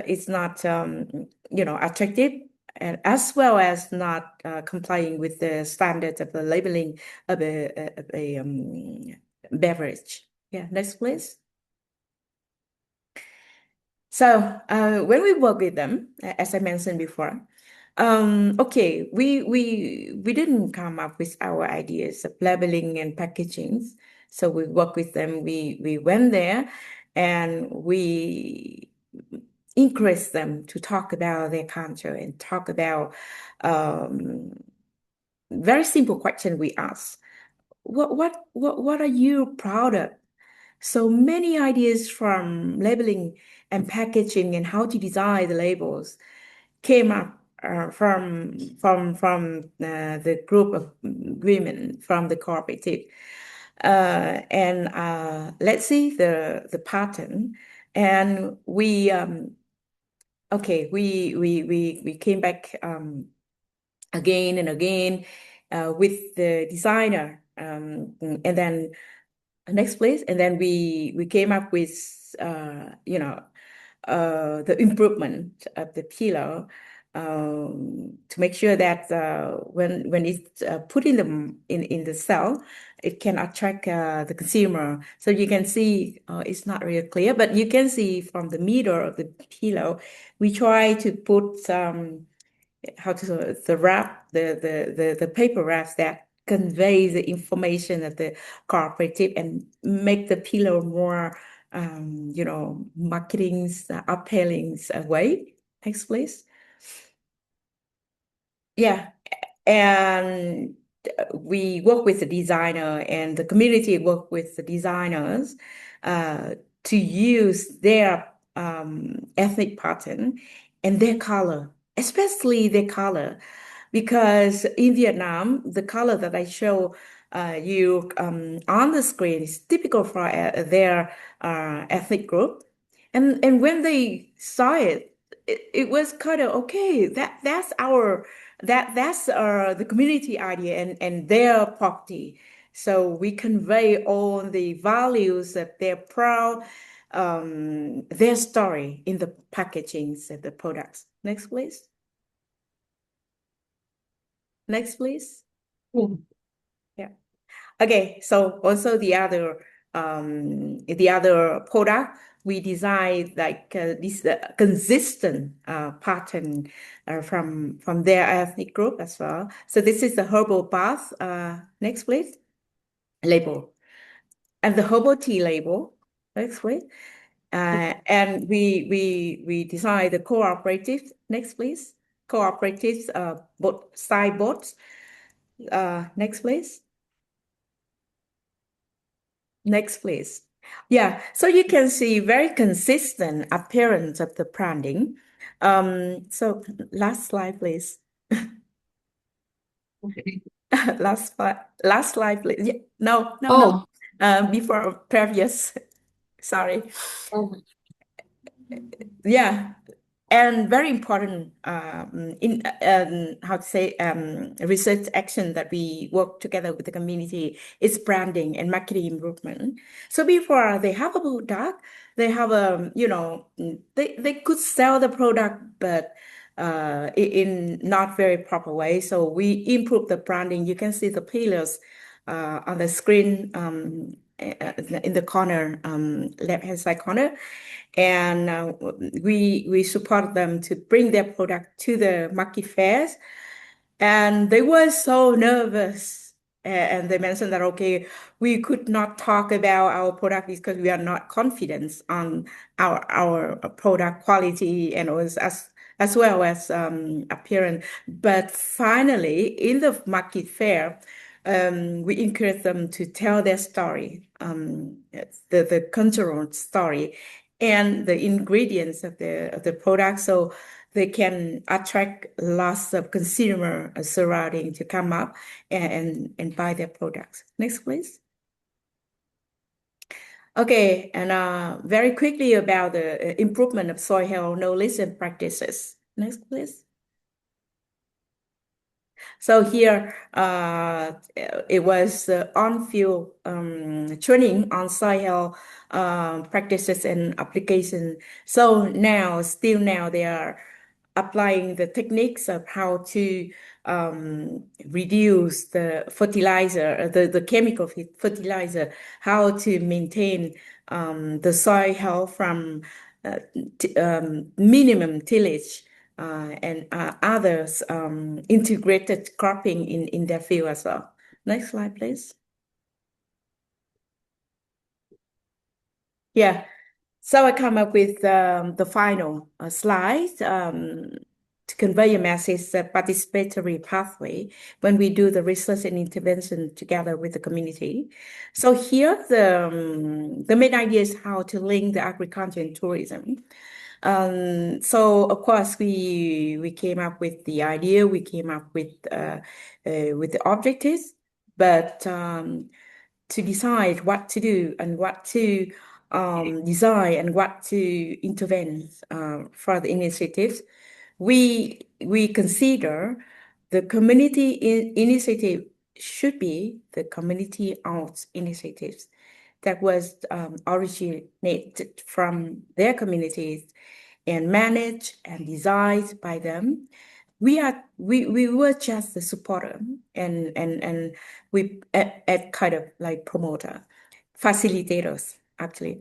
attractive, and as well as not complying with the standards of the labeling of a beverage. Yeah, next, please. So when we work with them, as I mentioned before, okay, we didn't come up with our ideas of labeling and packaging. So we worked with them. We went there and we encouraged them to talk about their culture and talk about very simple question we asked. What are you proud of? So many ideas from labeling and packaging and how to design the labels came up from the group of women from the cooperative. And let's see the pattern. And we okay, we came back again and again with the designer, and then next, please. And then we came up with the improvement of the peeler to make sure that when it's put in the cell, it can attract the consumer. So you can see it's not really clear, but you can see from the middle of the peeler, we try to put the wrap, the paper wraps that convey the information of the cooperative and make the peeler more marketing appealing way. Next, please. Yeah, and we work with the designer and the community work with the designers to use their ethnic pattern and their color, especially their color, because in Vietnam, the color that I show you on the screen is typical for their ethnic group, and when they saw it was kind of okay. That's the community idea and their property. So we convey all the values that they're proud their story in the packagings of the products. Next, please. Next, please. Yeah. Okay. So also the other product we design like this consistent pattern from their ethnic group as well. So this is the herbal bath. Next, please. Label. And the herbal tea label. Next, please. And we design the cooperatives. Next, please. Cooperatives, both side boards. Next, please. Next, please. Yeah, so you can see very consistent appearance of the branding. So last slide, please. Okay. Last slide, please. Yeah, no. Oh. Before previous. Sorry. Oh. Yeah. And very important in research action that we work together with the community is branding and marketing improvement. So before they have a product, they have they could sell the product, but in not very proper way. So we improve the branding. You can see the pillars on the screen in the corner, left-hand side corner. And we support them to bring their product to the market fairs. And they were so nervous. And they mentioned that, okay, we could not talk about our product because we are not confident on our product quality and as well as appearance. But finally, in the market fair, we encourage them to tell their story, the cultural story, and the ingredients of the product, so they can attract lots of consumer surrounding to come up and buy their products. Next, please. Okay, and very quickly about the improvement of soil health knowledge and practices. Next, please. So here, it was on-field training on soil health practices and application. So now, they are applying the techniques of how to reduce the fertilizer, the chemical fertilizer, how to maintain the soil health from minimum tillage and others integrated cropping in their field as well. Next slide, please. Yeah, so I come up with the final slide to convey a message, a participatory pathway when we do the research and intervention together with the community. So here the main idea is how to link the agriculture and tourism. So of course we came up with the idea, we came up with the objectives, but to decide what to do and what to design and what to intervene for the initiatives, we consider the community initiative should be the community-owned initiatives that was originated from their communities and managed and designed by them. We were just the supporter and we at kind of like promoter, facilitators actually.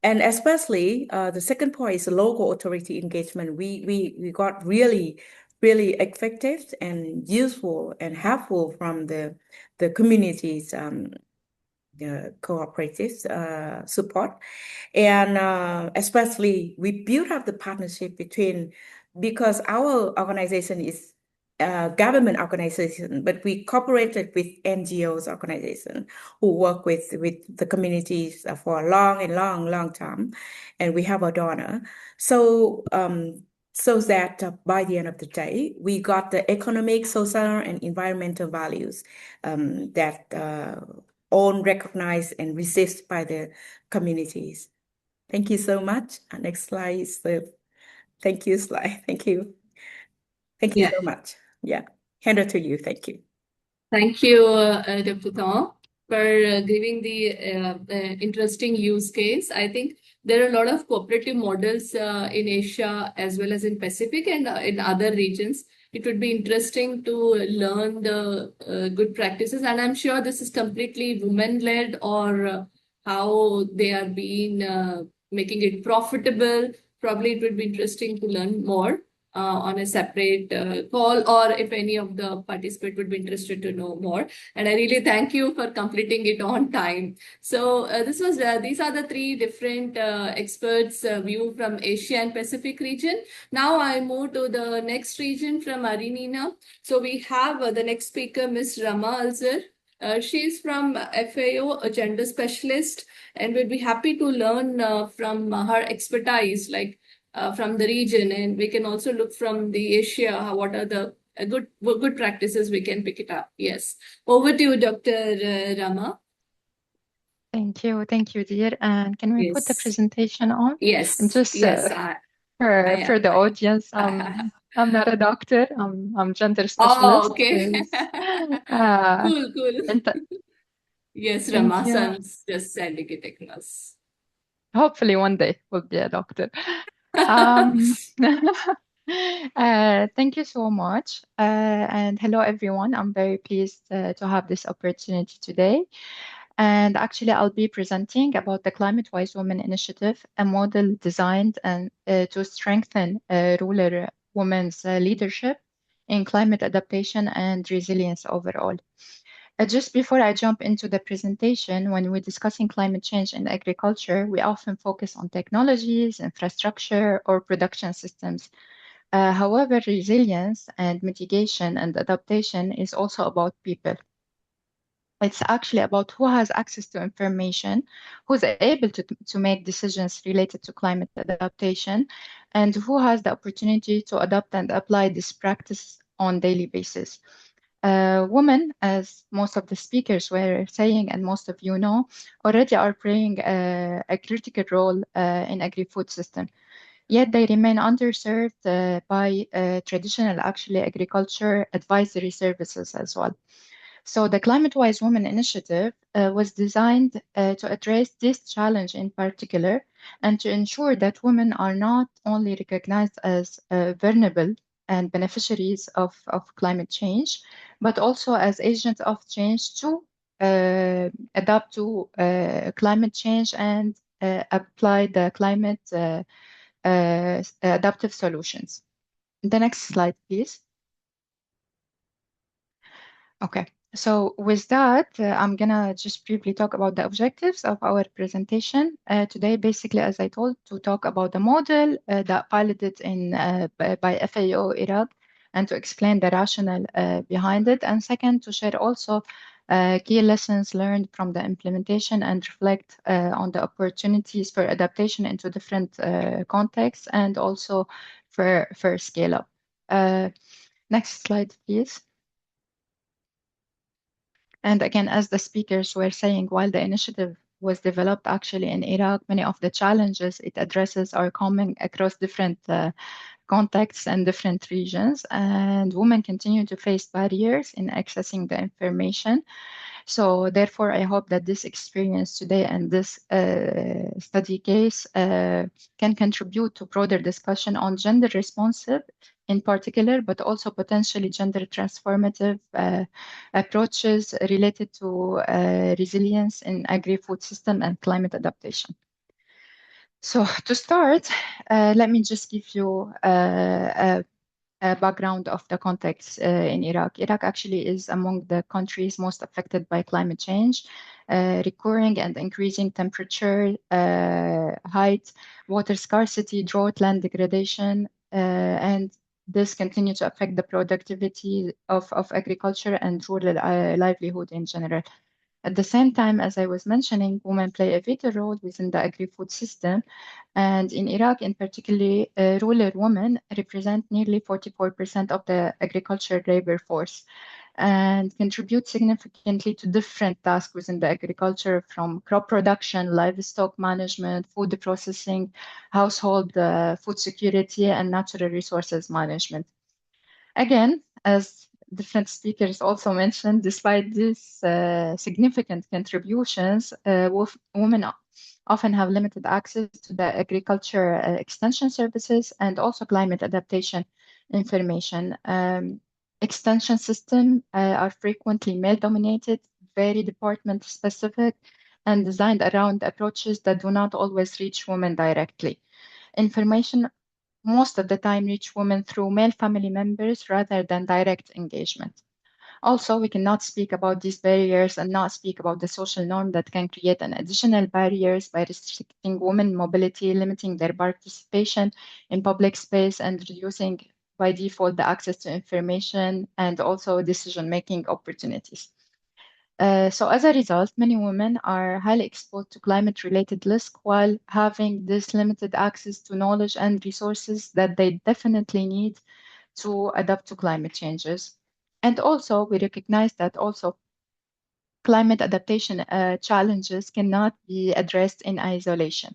And especially the second point is local authority engagement. We got really effective and useful and helpful from the communities the cooperatives support. And especially we built up the partnership because our organization is a government organization, but we cooperated with NGOs organization who work with the communities for a long time. And we have a donor. So so that by the end of the day, we got the economic, social, and environmental values that all recognized and received by the communities. Thank you so much. Next slide is the thank you slide. Thank you. Thank you so much. Yeah. Hand it to you. Thank you. Thank you, Dr. Thom. for giving the interesting use case. I think there are a lot of cooperative models in Asia as well as in Pacific and in other regions. It would be interesting to learn the good practices, and I'm sure this is completely women-led or how they are being making it profitable. Probably it would be interesting to learn more on a separate call, or if any of the participants would be interested to know more. And I really thank you for completing it on time. So these are the three different experts' view from Asia and Pacific region. Now I move to the next region from Argentina. So we have the next speaker, Ms. Rama Alzar. She's from FAO, a gender specialist, and we'd be happy to learn from her expertise, like from the region, and we can also look from the Asia, what are the good practices we can pick it up. Yes. Over to you, Dr. Rama. Thank you, dear. And can we put the Yes. presentation on? Yes. And just Yes. for the audience, I'm not a doctor. I'm gender specialist. Oh, okay. Cool. Yes, Thank Rama, so you. I'm just sending it across. Hopefully one day we'll be a doctor. Thank you so much. And hello, everyone. I'm very pleased to have this opportunity today. And actually, I'll be presenting about the Climate Wise Women Initiative, a model designed and to strengthen rural women's leadership in climate adaptation and resilience overall. Just before I jump into the presentation, when we're discussing climate change in agriculture, we often focus on technologies, infrastructure, or production systems. However, resilience and mitigation and adaptation is also about people. It's actually about who has access to information, who's able to make decisions related to climate adaptation, and who has the opportunity to adopt and apply this practice on daily basis. Women, as most of the speakers were saying, and most of you know, already are playing a critical role in agri-food system. Yet they remain underserved by traditional, actually, agriculture advisory services as well. So the Climate Wise Women Initiative was designed to address this challenge in particular and to ensure that women are not only recognized as vulnerable and beneficiaries of climate change, but also as agents of change to adapt to climate change and apply the climate adaptive solutions. The next slide, please. Okay. So with that, I'm gonna just briefly talk about the objectives of our presentation today. Basically, as I told, to talk about the model that piloted in by FAO Iraq, and to explain the rationale behind it. And second, to share also key lessons learned from the implementation and reflect on the opportunities for adaptation into different contexts and also for scale up. Next slide, please. And again, as the speakers were saying, while the initiative was developed actually in Iraq, many of the challenges it addresses are common across different contexts and different regions, and women continue to face barriers in accessing the information. So therefore, I hope that this experience today and this study case can contribute to broader discussion on gender responsive in particular, but also potentially gender transformative approaches related to resilience in agri-food system and climate adaptation. So to start, let me just give you a background of the context in Iraq. Iraq actually is among the countries most affected by climate change, recurring and increasing temperature, height, water scarcity, drought, land degradation, and this continues to affect the productivity of agriculture and rural livelihood in general. At the same time, as I was mentioning, women play a vital role within the agri-food system. And in Iraq, in particular, rural women represent nearly 44% of the agricultural labor force and contribute significantly to different tasks within the agriculture, from crop production, livestock management, food processing, household food security, and natural resources management. Again, as different speakers also mentioned, despite these significant contributions, women often have limited access to the agriculture extension services and also climate adaptation information. Extension systems are frequently male-dominated, very department-specific, and designed around approaches that do not always reach women directly. Information most of the time reach women through male family members rather than direct engagement. Also, we cannot speak about these barriers and not speak about the social norm that can create an additional barriers by restricting women mobility, limiting their participation in public space, and reducing by default the access to information and also decision-making opportunities. So as a result, many women are highly exposed to climate-related risk while having this limited access to knowledge and resources that they definitely need to adapt to climate changes. And also, we recognize that also climate adaptation challenges cannot be addressed in isolation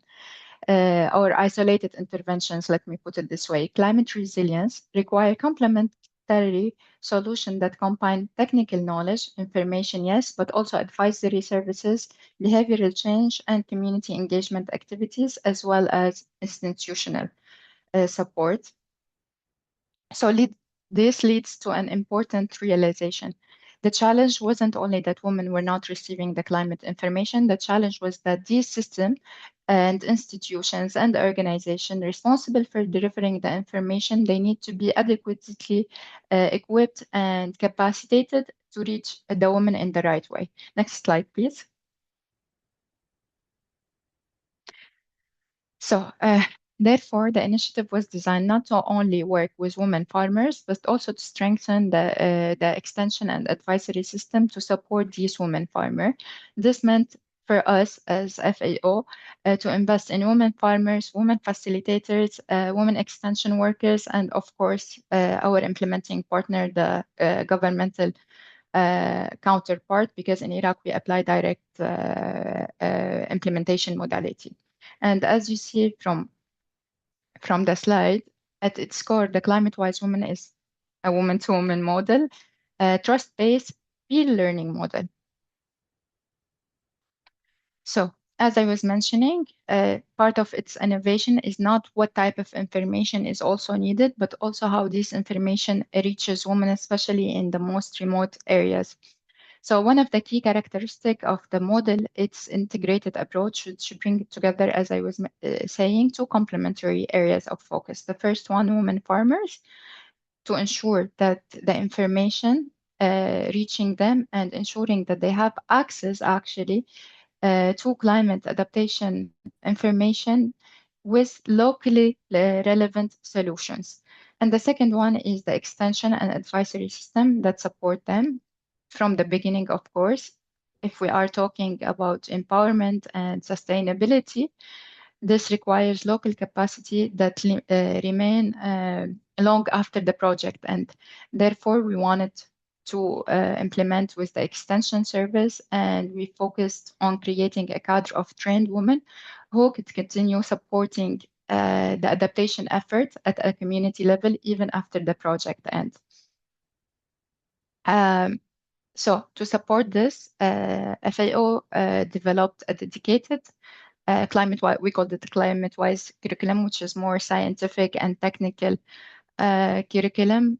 or isolated interventions, let me put it this way. Climate resilience require complementary solutions that combine technical knowledge, information, yes, but also advisory services, behavioral change, and community engagement activities, as well as institutional support. So this leads to an important realization. The challenge wasn't only that women were not receiving the climate information, the challenge was that these systems and institutions and organizations responsible for delivering the information, they need to be adequately equipped and capacitated to reach the women in the right way. Next slide, please. So, therefore, the initiative was designed not to only work with women farmers, but also to strengthen the extension and advisory system to support these women farmers. This meant for us as FAO to invest in women farmers, women facilitators, women extension workers, and of course, our implementing partner, the governmental counterpart, because in Iraq we apply direct implementation modality. And as you see from the slide, at its core, the climate-wise woman is a woman-to-woman model, a trust-based peer learning model. So, as I was mentioning, part of its innovation is not what type of information is also needed, but also how this information reaches women, especially in the most remote areas. So one of the key characteristics of the model, its integrated approach, which bring together, as I was saying, two complementary areas of focus. The first one, women farmers, to ensure that the information reaching them and ensuring that they have access actually to climate adaptation information with locally relevant solutions. And the second one is the extension and advisory system that support them from the beginning, of course. If we are talking about empowerment and sustainability, this requires local capacity that remain long after the project end. Therefore, we wanted to implement with the extension service, and we focused on creating a cadre of trained women who could continue supporting the adaptation effort at a community level even after the project ends. So to support this, FAO developed a dedicated we called it the climate-wise curriculum, which is more scientific and technical curriculum,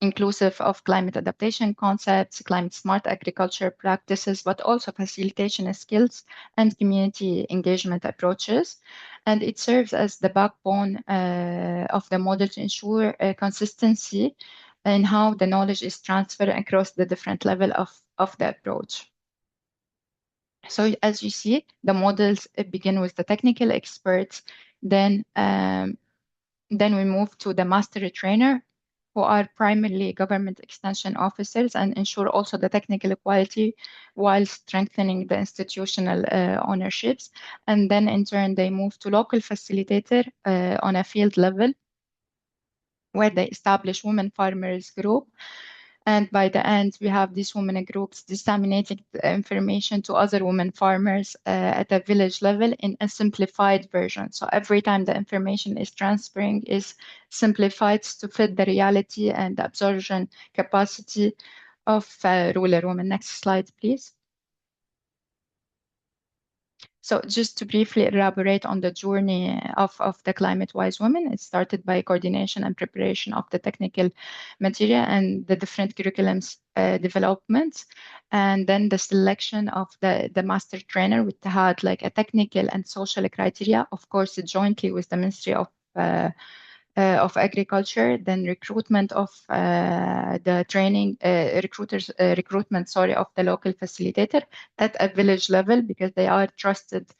inclusive of climate adaptation concepts, climate-smart agriculture practices, but also facilitation skills and community engagement approaches. And it serves as the backbone of the model to ensure consistency in how the knowledge is transferred across the different level of the approach. So as you see, the models begin with the technical experts, then we move to the master trainer, who are primarily government extension officers and ensure also the technical quality while strengthening the institutional ownerships. And then in turn, they move to local facilitator on a field level, where they establish women farmers group And by the end, we have these women groups disseminating the information to other women farmers at a village level in a simplified version. So every time the information is transferring is simplified to fit the reality and absorption capacity of rural women. Next slide, please. So just to briefly elaborate on the journey of the climate-wise women, it started by coordination and preparation of the technical material and the different curriculums developments, and then the selection of the master trainer, which had like a technical and social criteria, of course, jointly with the Ministry of Agriculture, then recruitment of the training recruitment, sorry, of the local facilitator at a village level, because they are trusted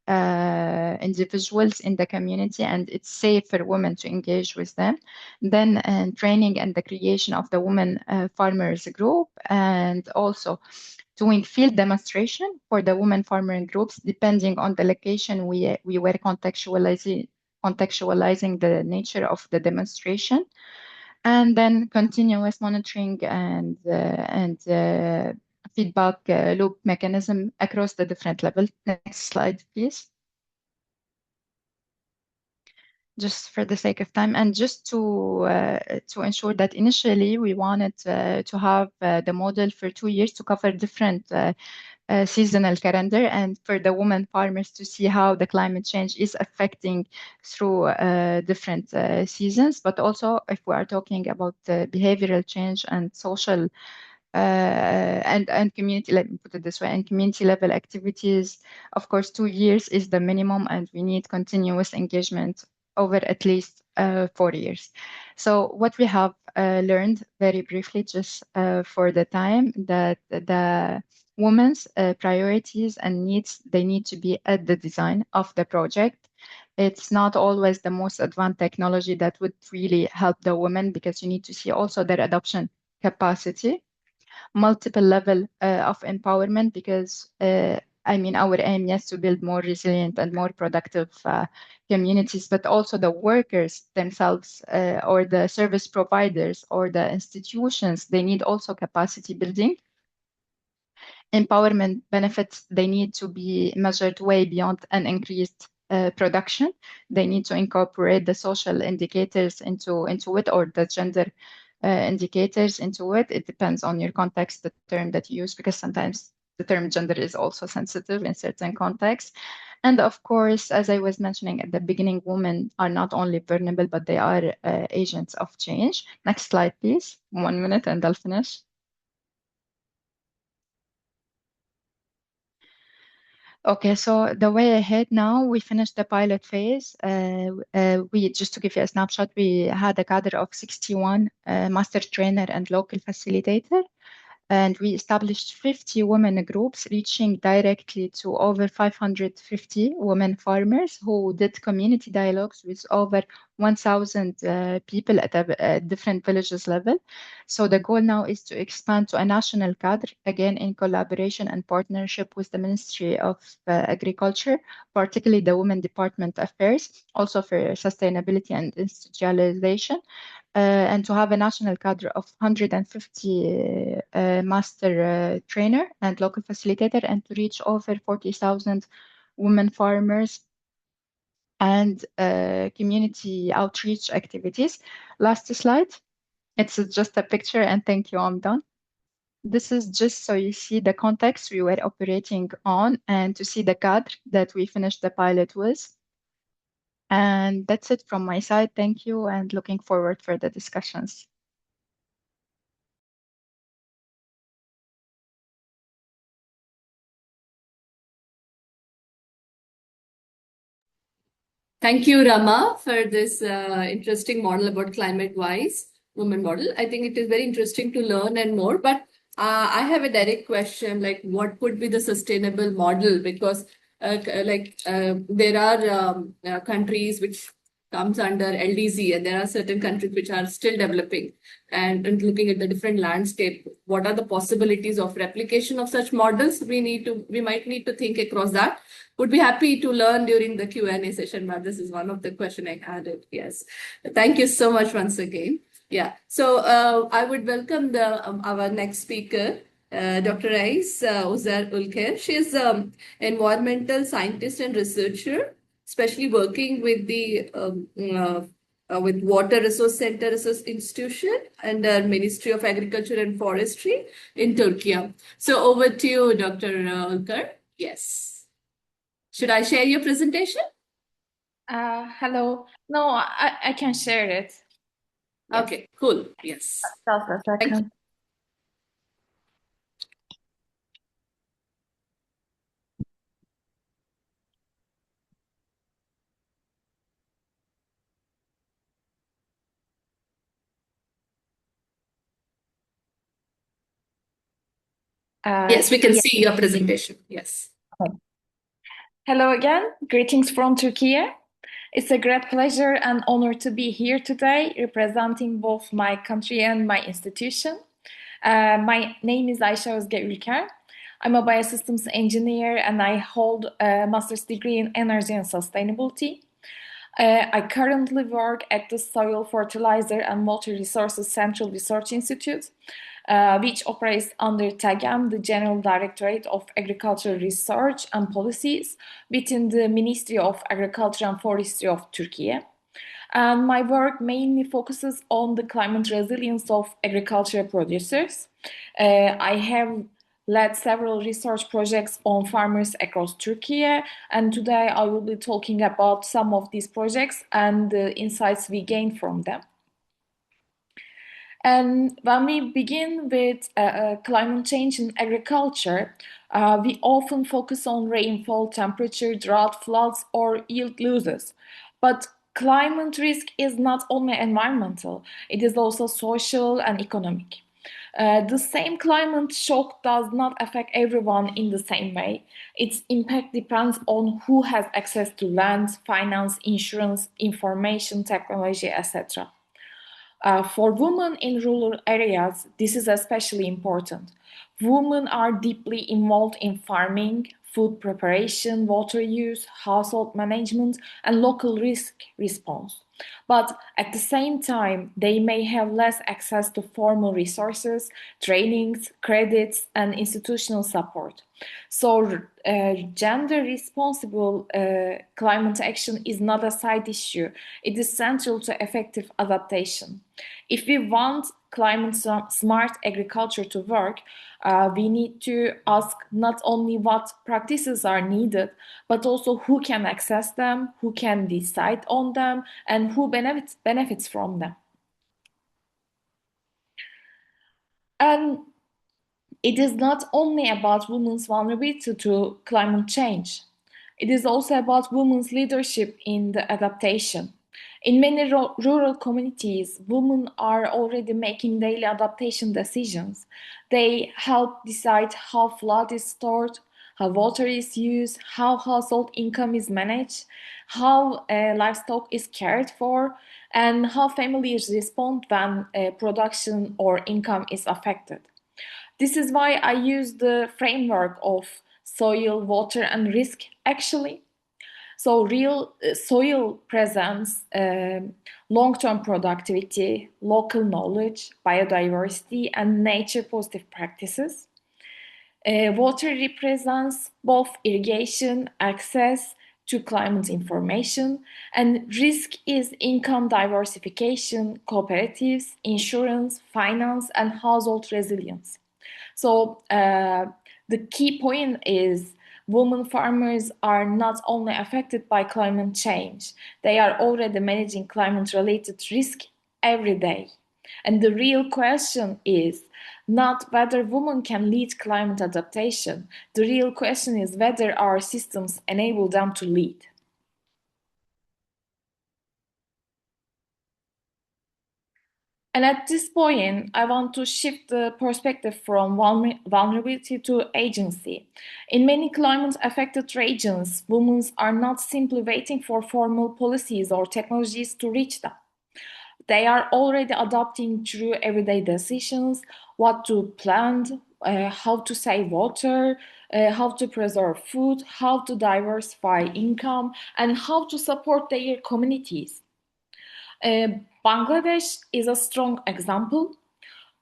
individuals in the community and it's safe for women to engage with them. Then training and the creation of the women farmers group, and also doing field demonstration for the women farmer groups. Depending on the location, we were contextualizing the nature of the demonstration, and then continuous monitoring and feedback loop mechanism across the different levels. Next slide, please. Just for the sake of time, and just to ensure that initially we wanted to have the model for 2 years to cover different seasonal calendar, and for the women farmers to see how the climate change is affecting through different seasons. But also, if we are talking about behavioral change and social and community, let me put it this way, and community level activities, of course, 2 years is the minimum, and we need continuous engagement over at least 4 years. So what we have learned very briefly, just for the time, that the women's priorities and needs, they need to be at the design of the project. It's not always the most advanced technology that would really help the women, because you need to see also their adoption capacity, multiple level of empowerment, because I mean, our aim is to build more resilient and more productive communities, but also the workers themselves or the service providers or the institutions, they need also capacity building. Empowerment benefits, they need to be measured way beyond an increased production. They need to incorporate the social indicators into it, or the gender indicators into it. It depends on your context, the term that you use, because sometimes the term gender is also sensitive in certain contexts. And of course, as I was mentioning at the beginning, women are not only vulnerable, but they are agents of change. Next slide, please. 1 minute and I'll finish. Okay, so the way ahead now, we finished the pilot phase. We just to give you a snapshot, we had a cadre of 61 master trainer and local facilitator, and we established 50 women groups, reaching directly to over 550 women farmers who did community dialogues with over 1,000 people at a different villages level. So the goal now is to expand to a national cadre, again in collaboration and partnership with the Ministry of Agriculture, particularly the Women Department Affairs, also for sustainability and institutionalization. And to have a national cadre of 150 master trainer and local facilitator, and to reach over 40,000 women farmers and community outreach activities. Last slide. It's just a picture, and thank you, I'm done. This is just so you see the context we were operating on and to see the cadre that we finished the pilot with. And that's it from my side. Thank you, and looking forward for the discussions. Thank you, Rama, for this interesting model about climate-wise women model. I think it is very interesting to learn and more, but I have a direct question, like what would be the sustainable model? Because there are countries which comes under LDC, and there are certain countries which are still developing, and looking at the different landscape, what are the possibilities of replication of such models? We might need to think across that. Would be happy to learn during the Q&A session, but this is one of the question I added. Yes. Thank you so much once again. Yeah. So I would welcome our next speaker, Dr. Ayse Ozgewika. She is environmental scientist and researcher, especially working with the with Water Resource Center Research Institution and Ministry of Agriculture and Forestry in Turkey. So over to you, Dr. Ulker. Yes. Should I share your presentation? Hello. No, I can share it. Yes. Okay, cool. Yes. Just a Thank you. second. Yes, we can Yes. see your presentation. Yes. Hello again. Greetings from Turkey. It's a great pleasure and honor to be here today, representing both my country and my institution. My name is Ayse Ozgewika. I'm a biosystems engineer and I hold a master's degree in energy and sustainability. I currently work at the Soil, Fertilizer and Water Resources Central Research Institute, which operates under TAGAM, the General Directorate of Agricultural Research and Policies, within the Ministry of Agriculture and Forestry of Turkey. And my work mainly focuses on the climate resilience of agricultural producers. I have led several research projects on farmers across Turkey, and today I will be talking about some of these projects and the insights we gained from them. And when we begin with climate change in agriculture, we often focus on rainfall, temperature, drought, floods, or yield losses. But climate risk is not only environmental, it is also social and economic. The same climate shock does not affect everyone in the same way. Its impact depends on who has access to land, finance, insurance, information, technology, etc. For women in rural areas, this is especially important. Women are deeply involved in farming, food preparation, water use, household management, and local risk response. But at the same time, they may have less access to formal resources, trainings, credits, and institutional support. So, gender responsible climate action is not a side issue, it is central to effective adaptation. If we want climate smart agriculture to work, we need to ask not only what practices are needed, but also who can access them, who can decide on them, and who benefits from them. And it is not only about women's vulnerability to climate change. It is also about women's leadership in the adaptation. In many rural communities, women are already making daily adaptation decisions. They help decide how flood is stored, how water is used, how household income is managed, how livestock is cared for, and how families respond when production or income is affected. This is why I use the framework of soil, water, and risk actually. So real soil presents long-term productivity, local knowledge, biodiversity, and nature positive practices. Water represents both irrigation, access to climate information, and risk is income diversification, cooperatives, insurance, finance, and household resilience. So the key point is women farmers are not only affected by climate change, they are already managing climate-related risk every day. And the real question is not whether women can lead climate adaptation. The real question is whether our systems enable them to lead. And at this point, I want to shift the perspective from vulnerability to agency. In many climate-affected regions, women are not simply waiting for formal policies or technologies to reach them. They are already adopting through everyday decisions what to plant, how to save water, how to preserve food, how to diversify income, and how to support their communities. Bangladesh is a strong example.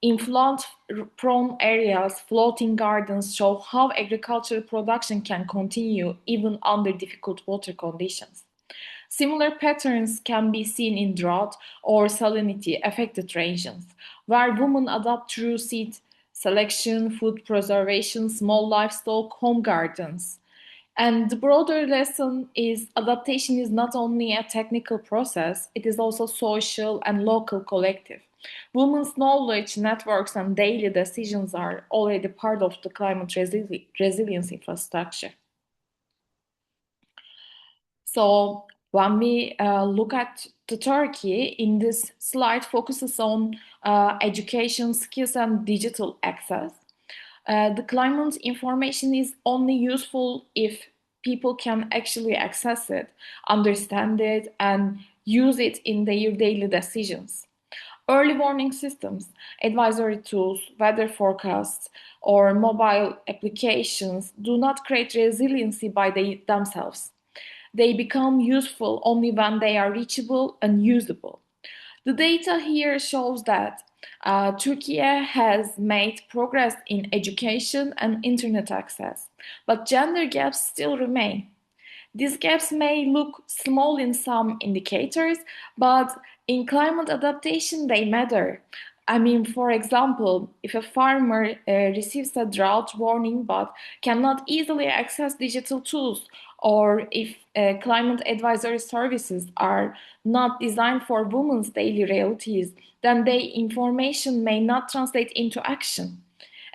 In flood-prone areas, floating gardens show how agricultural production can continue even under difficult water conditions. Similar patterns can be seen in drought or salinity-affected regions, where women adapt through seed selection, food preservation, small livestock, home gardens. And the broader lesson is adaptation is not only a technical process, it is also social and local collective. Women's knowledge, networks, and daily decisions are already part of the climate resilience infrastructure. So when we look at the Turkey, in this slide focuses on education, skills, and digital access. The climate information is only useful if people can actually access it, understand it, and use it in their daily decisions. Early warning systems, advisory tools, weather forecasts, or mobile applications do not create resiliency by themselves. They become useful only when they are reachable and usable. The data here shows that Turkey has made progress in education and internet access, but gender gaps still remain. These gaps may look small in some indicators, but in climate adaptation, they matter. I mean, for example, if a farmer receives a drought warning but cannot easily access digital tools, or if climate advisory services are not designed for women's daily realities, then the information may not translate into action.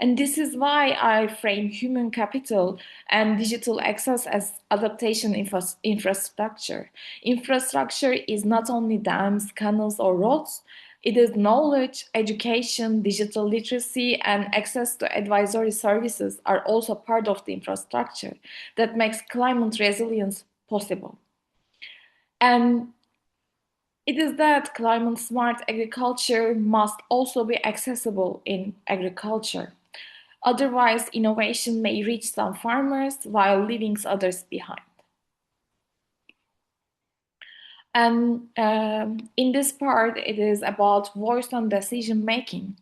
And this is why I frame human capital and digital access as adaptation infrastructure. Infrastructure is not only dams, canals, or roads. It is knowledge, education, digital literacy, and access to advisory services are also part of the infrastructure that makes climate resilience possible. And it is that climate smart agriculture must also be accessible in agriculture. Otherwise, innovation may reach some farmers while leaving others behind. And in this part, it is about voice and decision making.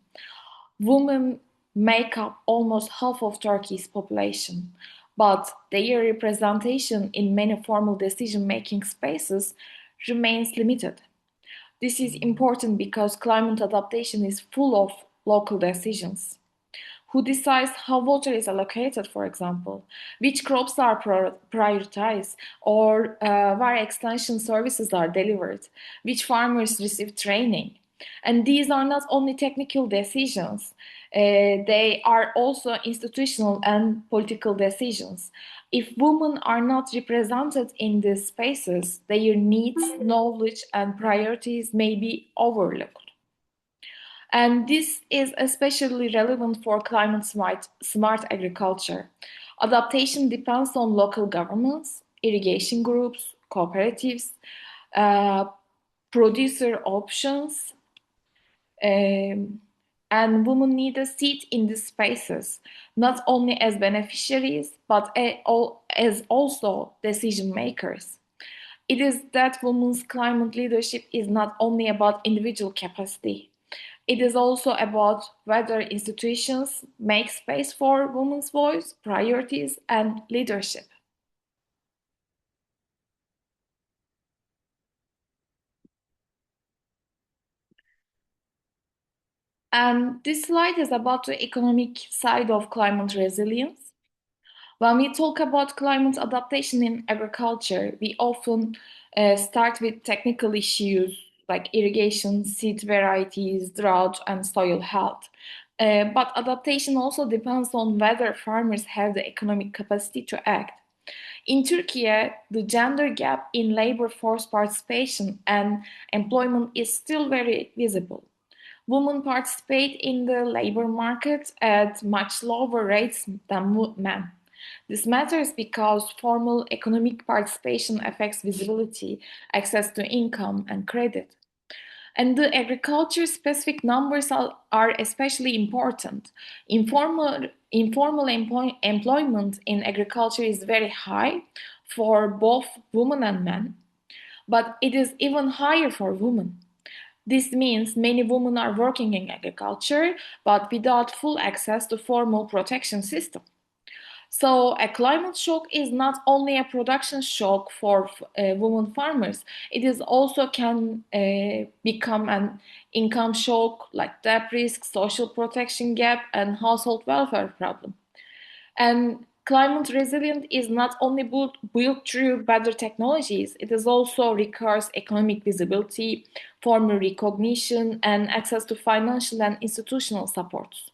Women make up almost half of Turkey's population, but their representation in many formal decision making spaces remains limited. This is important because climate adaptation is full of local decisions. Who decides how water is allocated, for example, which crops are prioritized, or where extension services are delivered, which farmers receive training. And these are not only technical decisions, they are also institutional and political decisions. If women are not represented in these spaces, their needs, knowledge, and priorities may be overlooked. And this is especially relevant for climate smart agriculture. Adaptation depends on local governments, irrigation groups, cooperatives, producer options, and women need a seat in these spaces, not only as beneficiaries, but as also decision makers. It is that women's climate leadership is not only about individual capacity. It is also about whether institutions make space for women's voice, priorities, and leadership. And this slide is about the economic side of climate resilience. When we talk about climate adaptation in agriculture, we often start with technical issues like irrigation, seed varieties, drought, and soil health. But adaptation also depends on whether farmers have the economic capacity to act. In Turkey, the gender gap in labor force participation and employment is still very visible. Women participate in the labor market at much lower rates than men. This matters because formal economic participation affects visibility, access to income, and credit. And the agriculture-specific numbers are especially important. Informal employment in agriculture is very high for both women and men, but it is even higher for women. This means many women are working in agriculture, but without full access to formal protection system. So a climate shock is not only a production shock for women farmers, it is also can become an income shock like debt risk, social protection gap, and household welfare problem. And climate resilient is not only built through better technologies, it is also requires economic visibility, formal recognition, and access to financial and institutional supports.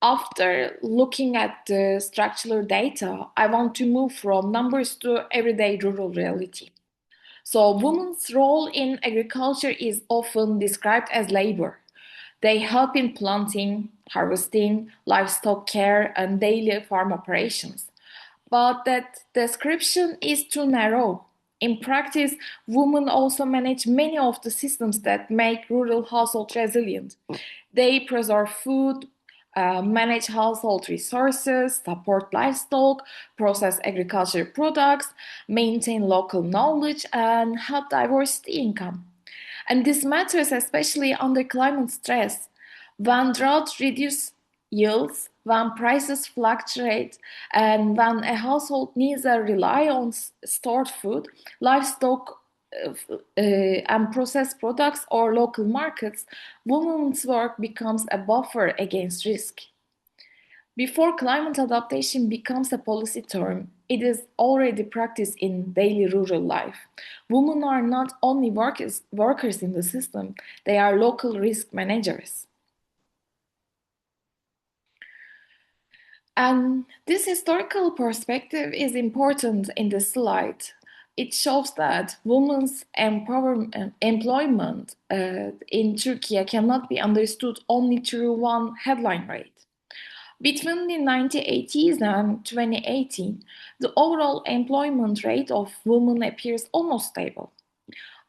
After looking at the structural data, I want to move from numbers to everyday rural reality. So, women's role in agriculture is often described as labor. They help in planting, harvesting, livestock care, and daily farm operations. But that description is too narrow. In practice, women also manage many of the systems that make rural households resilient. They preserve food, manage household resources, support livestock, process agriculture products, maintain local knowledge, and help diversity income. And this matters especially under climate stress. When drought reduces yields, when prices fluctuate, and when a household needs to rely on stored food, livestock, and processed products or local markets, women's work becomes a buffer against risk. Before climate adaptation becomes a policy term, it is already practiced in daily rural life. Women are not only workers in the system, they are local risk managers. And this historical perspective is important in this slide. It shows that women's employment in Turkey cannot be understood only through one headline rate. Between the 1980s and 2018, the overall employment rate of women appears almost stable.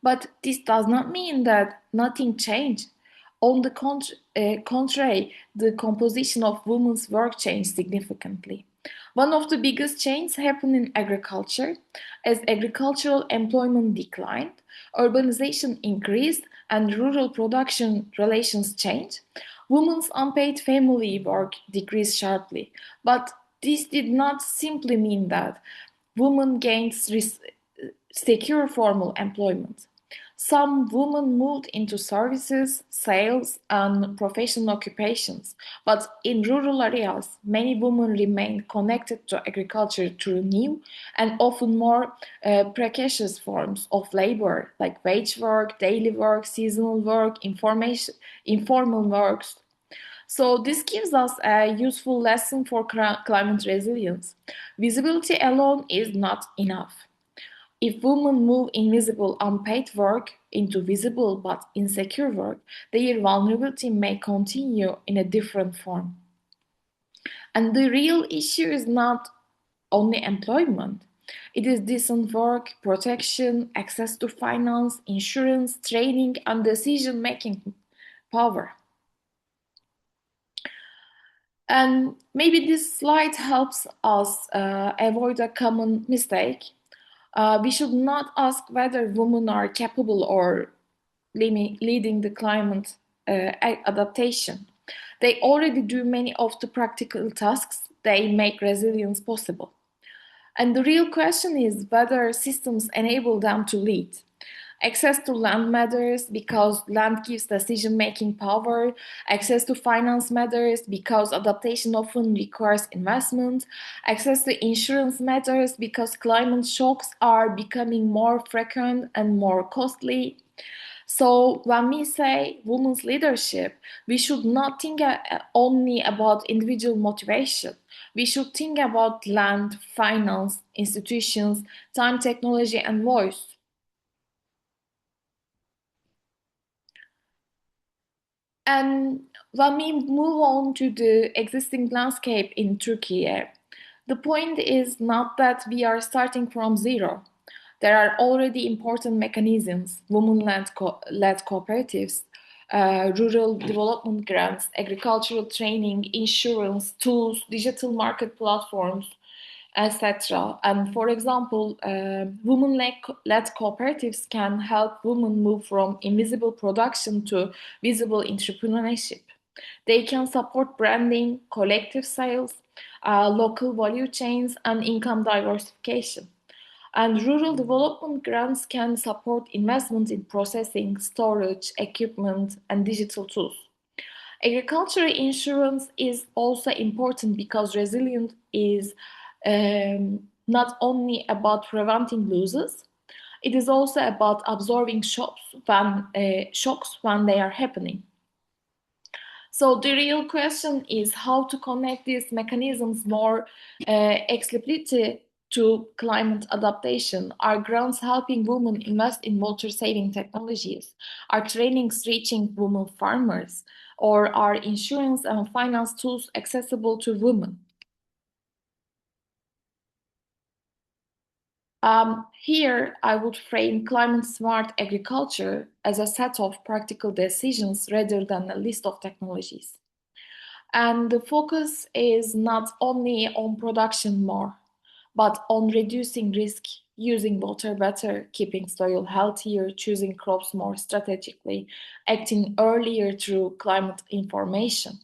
But this does not mean that nothing changed. On the contrary, the composition of women's work changed significantly. One of the biggest changes happened in agriculture. As agricultural employment declined, urbanization increased, and rural production relations changed. Women's unpaid family work decreased sharply. But this did not simply mean that women gained secure formal employment. Some women moved into services, sales, and professional occupations, but in rural areas, many women remained connected to agriculture through new and often more precarious forms of labor, like wage work, daily work, seasonal work, informal works. So this gives us a useful lesson for climate resilience. Visibility alone is not enough. If women move invisible unpaid work into visible but insecure work, their vulnerability may continue in a different form. And the real issue is not only employment. It is decent work, protection, access to finance, insurance, training, and decision-making power. And maybe this slide helps us avoid a common mistake. We should not ask whether women are capable or leading the climate adaptation. They already do many of the practical tasks. They make resilience possible. And the real question is whether systems enable them to lead. Access to land matters because land gives decision-making power. Access to finance matters because adaptation often requires investment. Access to insurance matters because climate shocks are becoming more frequent and more costly. So when we say women's leadership, we should not think only about individual motivation. We should think about land, finance, institutions, time, technology, and voice. And when we move on to the existing landscape in Turkey, the point is not that we are starting from zero. There are already important mechanisms, women-led cooperatives, rural development grants, agricultural training, insurance, tools, digital market platforms. etc. And for example, women-led cooperatives can help women move from invisible production to visible entrepreneurship. They can support branding, collective sales, local value chains, and income diversification. And rural development grants can support investment in processing, storage, equipment, and digital tools. Agricultural insurance is also important because resilience is not only about preventing losses, it is also about absorbing shocks when they are happening. So the real question is how to connect these mechanisms more explicitly to climate adaptation. Are grants helping women invest in water-saving technologies? Are trainings reaching women farmers? Or are insurance and finance tools accessible to women? Here, I would frame climate-smart agriculture as a set of practical decisions rather than a list of technologies. And the focus is not only on production more, but on reducing risk, using water better, keeping soil healthier, choosing crops more strategically, acting earlier through climate information.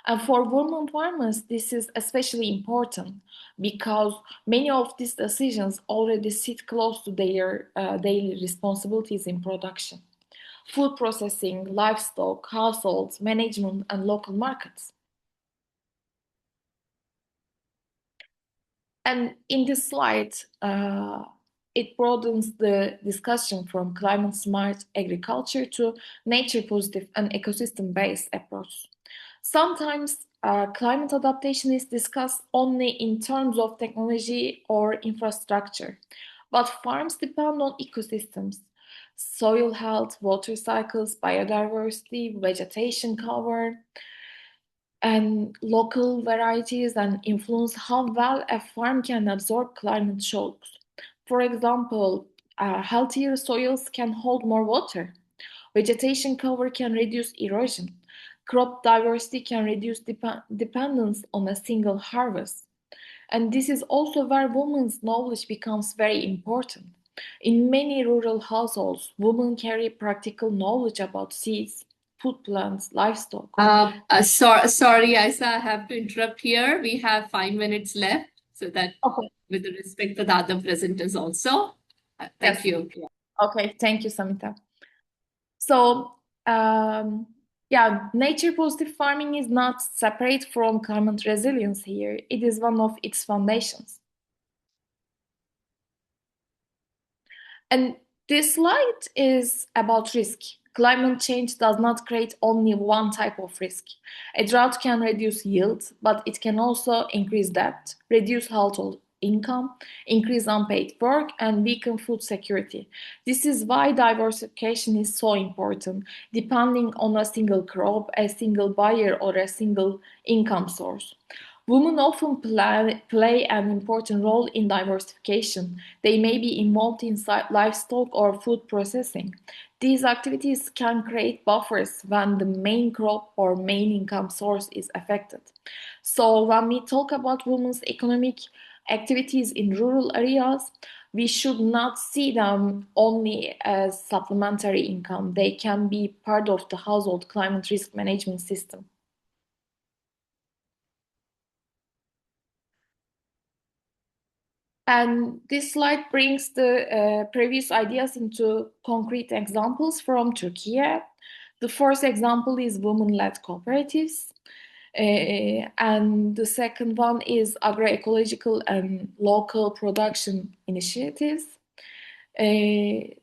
And for women farmers, this is especially important because many of these decisions already sit close to their daily responsibilities in production. Food processing, livestock, households, management, and local markets. And in this slide, it broadens the discussion from climate smart agriculture to nature positive and ecosystem based approach. Sometimes climate adaptation is discussed only in terms of technology or infrastructure, but farms depend on ecosystems, soil health, water cycles, biodiversity, vegetation cover, and local varieties and influence how well a farm can absorb climate shocks. For example, healthier soils can hold more water. Vegetation cover can reduce erosion. Crop diversity can reduce dependence on a single harvest. And this is also where women's knowledge becomes very important. In many rural households, women carry practical knowledge about seeds, food plants, livestock. Sorry, Ayse, I have to interrupt here. We have 5 minutes left, so that Okay. with respect to the other presenters also. Thank Yes. you. Okay, thank you, Samita. So, yeah, nature positive farming is not separate from climate resilience here. It is one of its foundations. And this slide is about risk. Climate change does not create only one type of risk. A drought can reduce yield, but it can also increase debt, reduce household income, increase unpaid work, and weaken food security. This is why diversification is so important, depending on a single crop, a single buyer, or a single income source. Women often play an important role in diversification. They may be involved in livestock or food processing. These activities can create buffers when the main crop or main income source is affected. So when we talk about women's economic activities in rural areas, we should not see them only as supplementary income. They can be part of the household climate risk management system. And this slide brings the previous ideas into concrete examples from Turkey. The first example is women-led cooperatives. And the second one is agroecological and local production initiatives. The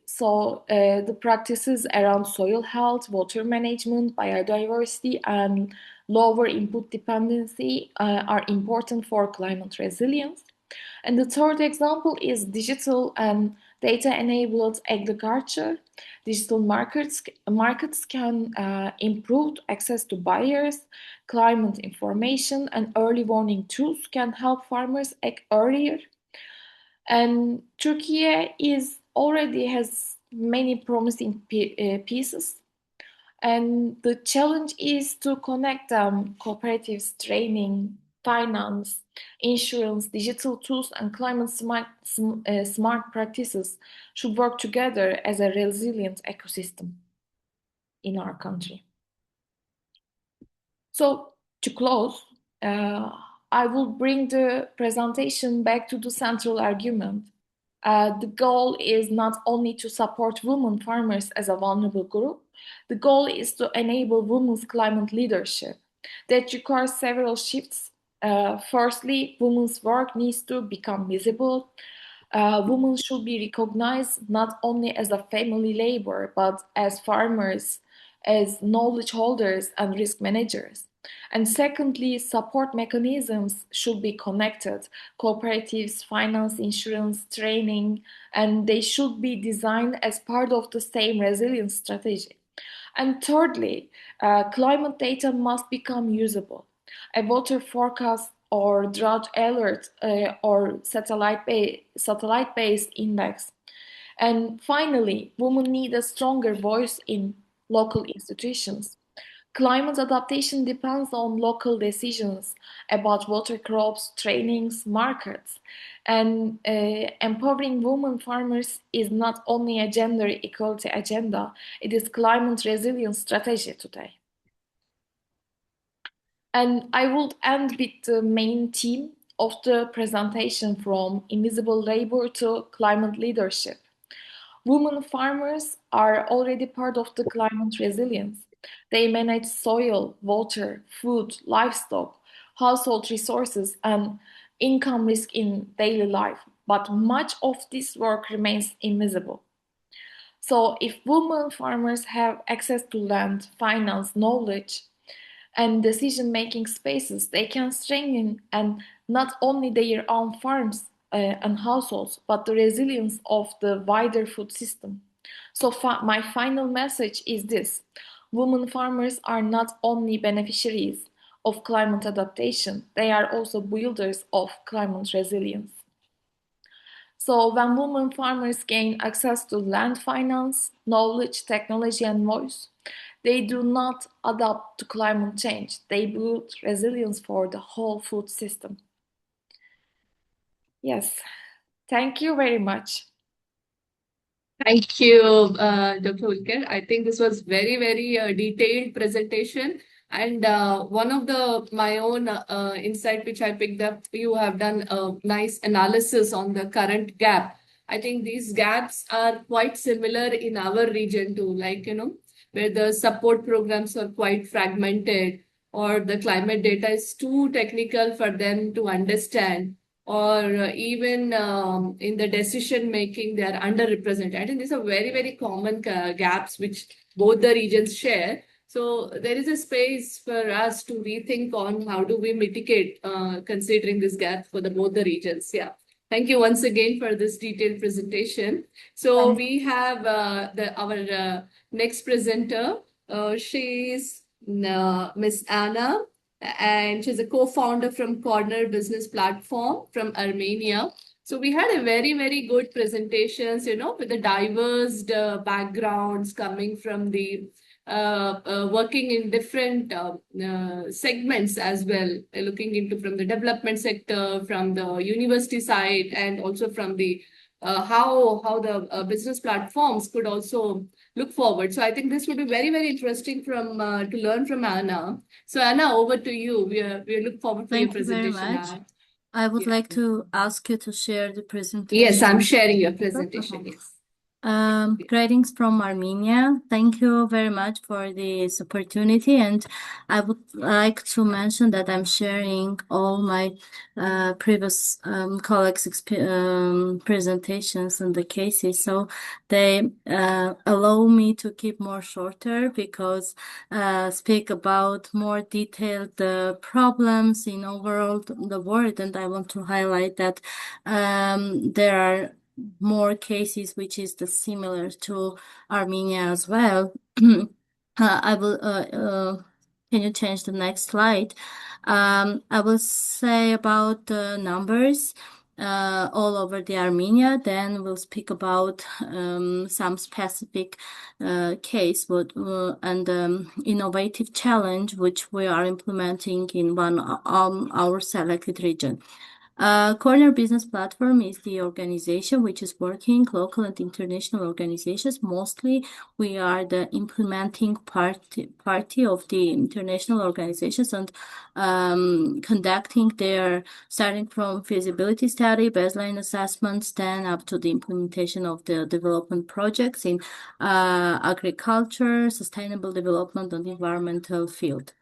practices around soil health, water management, biodiversity, and lower input dependency are important for climate resilience. And the third example is digital and data-enabled agriculture. Digital markets can improve access to buyers, climate information, and early warning tools can help farmers act earlier. And Turkey already has many promising pieces. And the challenge is to connect cooperatives training, finance, insurance, digital tools, and climate smart practices should work together as a resilient ecosystem in our country. So to close, I will bring the presentation back to the central argument. The goal is not only to support women farmers as a vulnerable group, the goal is to enable women's climate leadership. That requires several shifts. Firstly, women's work needs to become visible. Women should be recognized not only as a family labor, but as farmers, as knowledge holders and risk managers. And secondly, support mechanisms should be connected. Cooperatives, finance, insurance, training, and they should be designed as part of the same resilience strategy. And thirdly, climate data must become usable. A water forecast or drought alert or satellite-based index. And finally, women need a stronger voice in local institutions. Climate adaptation depends on local decisions about water crops, trainings, markets. And empowering women farmers is not only a gender equality agenda, it is climate resilience strategy today. And I will end with the main theme of the presentation, from invisible labor to climate leadership. Women farmers are already part of the climate resilience. They manage soil, water, food, livestock, household resources, and income risk in daily life. But much of this work remains invisible. So, if women farmers have access to land, finance, knowledge, and decision-making spaces, they can strengthen and not only their own farms and households, but the resilience of the wider food system. So my final message is this: women farmers are not only beneficiaries of climate adaptation, they are also builders of climate resilience. So when women farmers gain access to land, finance, knowledge, technology, and voice, they do not adapt to climate change. They build resilience for the whole food system. Yes, thank you very much. Thank you, Dr. Ulker. I think this was very, very detailed presentation. And one of my own insight which I picked up, you have done a nice analysis on the current gap. I think these gaps are quite similar in our region too, like, where the support programs are quite fragmented, or the climate data is too technical for them to understand, or even in the decision making, they are underrepresented. I think these are very, very common gaps which both the regions share. So there is a space for us to rethink on how do we mitigate considering this gap for both the regions. Yeah. Thank you once again for this detailed presentation. So we have our next presenter. She's Miss Anna, and she's a co-founder from Corner Business Platform from Armenia. So we had a very, very good presentations, with the diverse backgrounds coming from the working in different segments as well, looking into from the development sector, from the university side, and also from the how the business platforms could also look forward. So I think this would be very, very interesting from to learn from Anna. So Anna, over to you. We look forward to your Thank you very presentation much. now. I would Yeah. like to ask you to share the presentation. Yes, I'm sharing your presentation. Yes. Greetings from Armenia. Thank you very much for this opportunity, and I would like to mention that I'm sharing all my previous colleagues' presentations and the cases, so they allow me to keep more shorter, because speak about more detailed problems in overall the world, and I want to highlight that there are more cases which is similar to Armenia as well. I will can you change the next slide? I will say about the numbers. all over the Armenia. Then we'll speak about some specific case and innovative challenge which we are implementing in one our selected region. Corner Business Platform is the organization which is working local and international organizations. Mostly, we are the implementing party of the international organizations and conducting their starting from feasibility study, baseline assessments, then up to the implementation of the development projects in agriculture, sustainable development, and environmental field.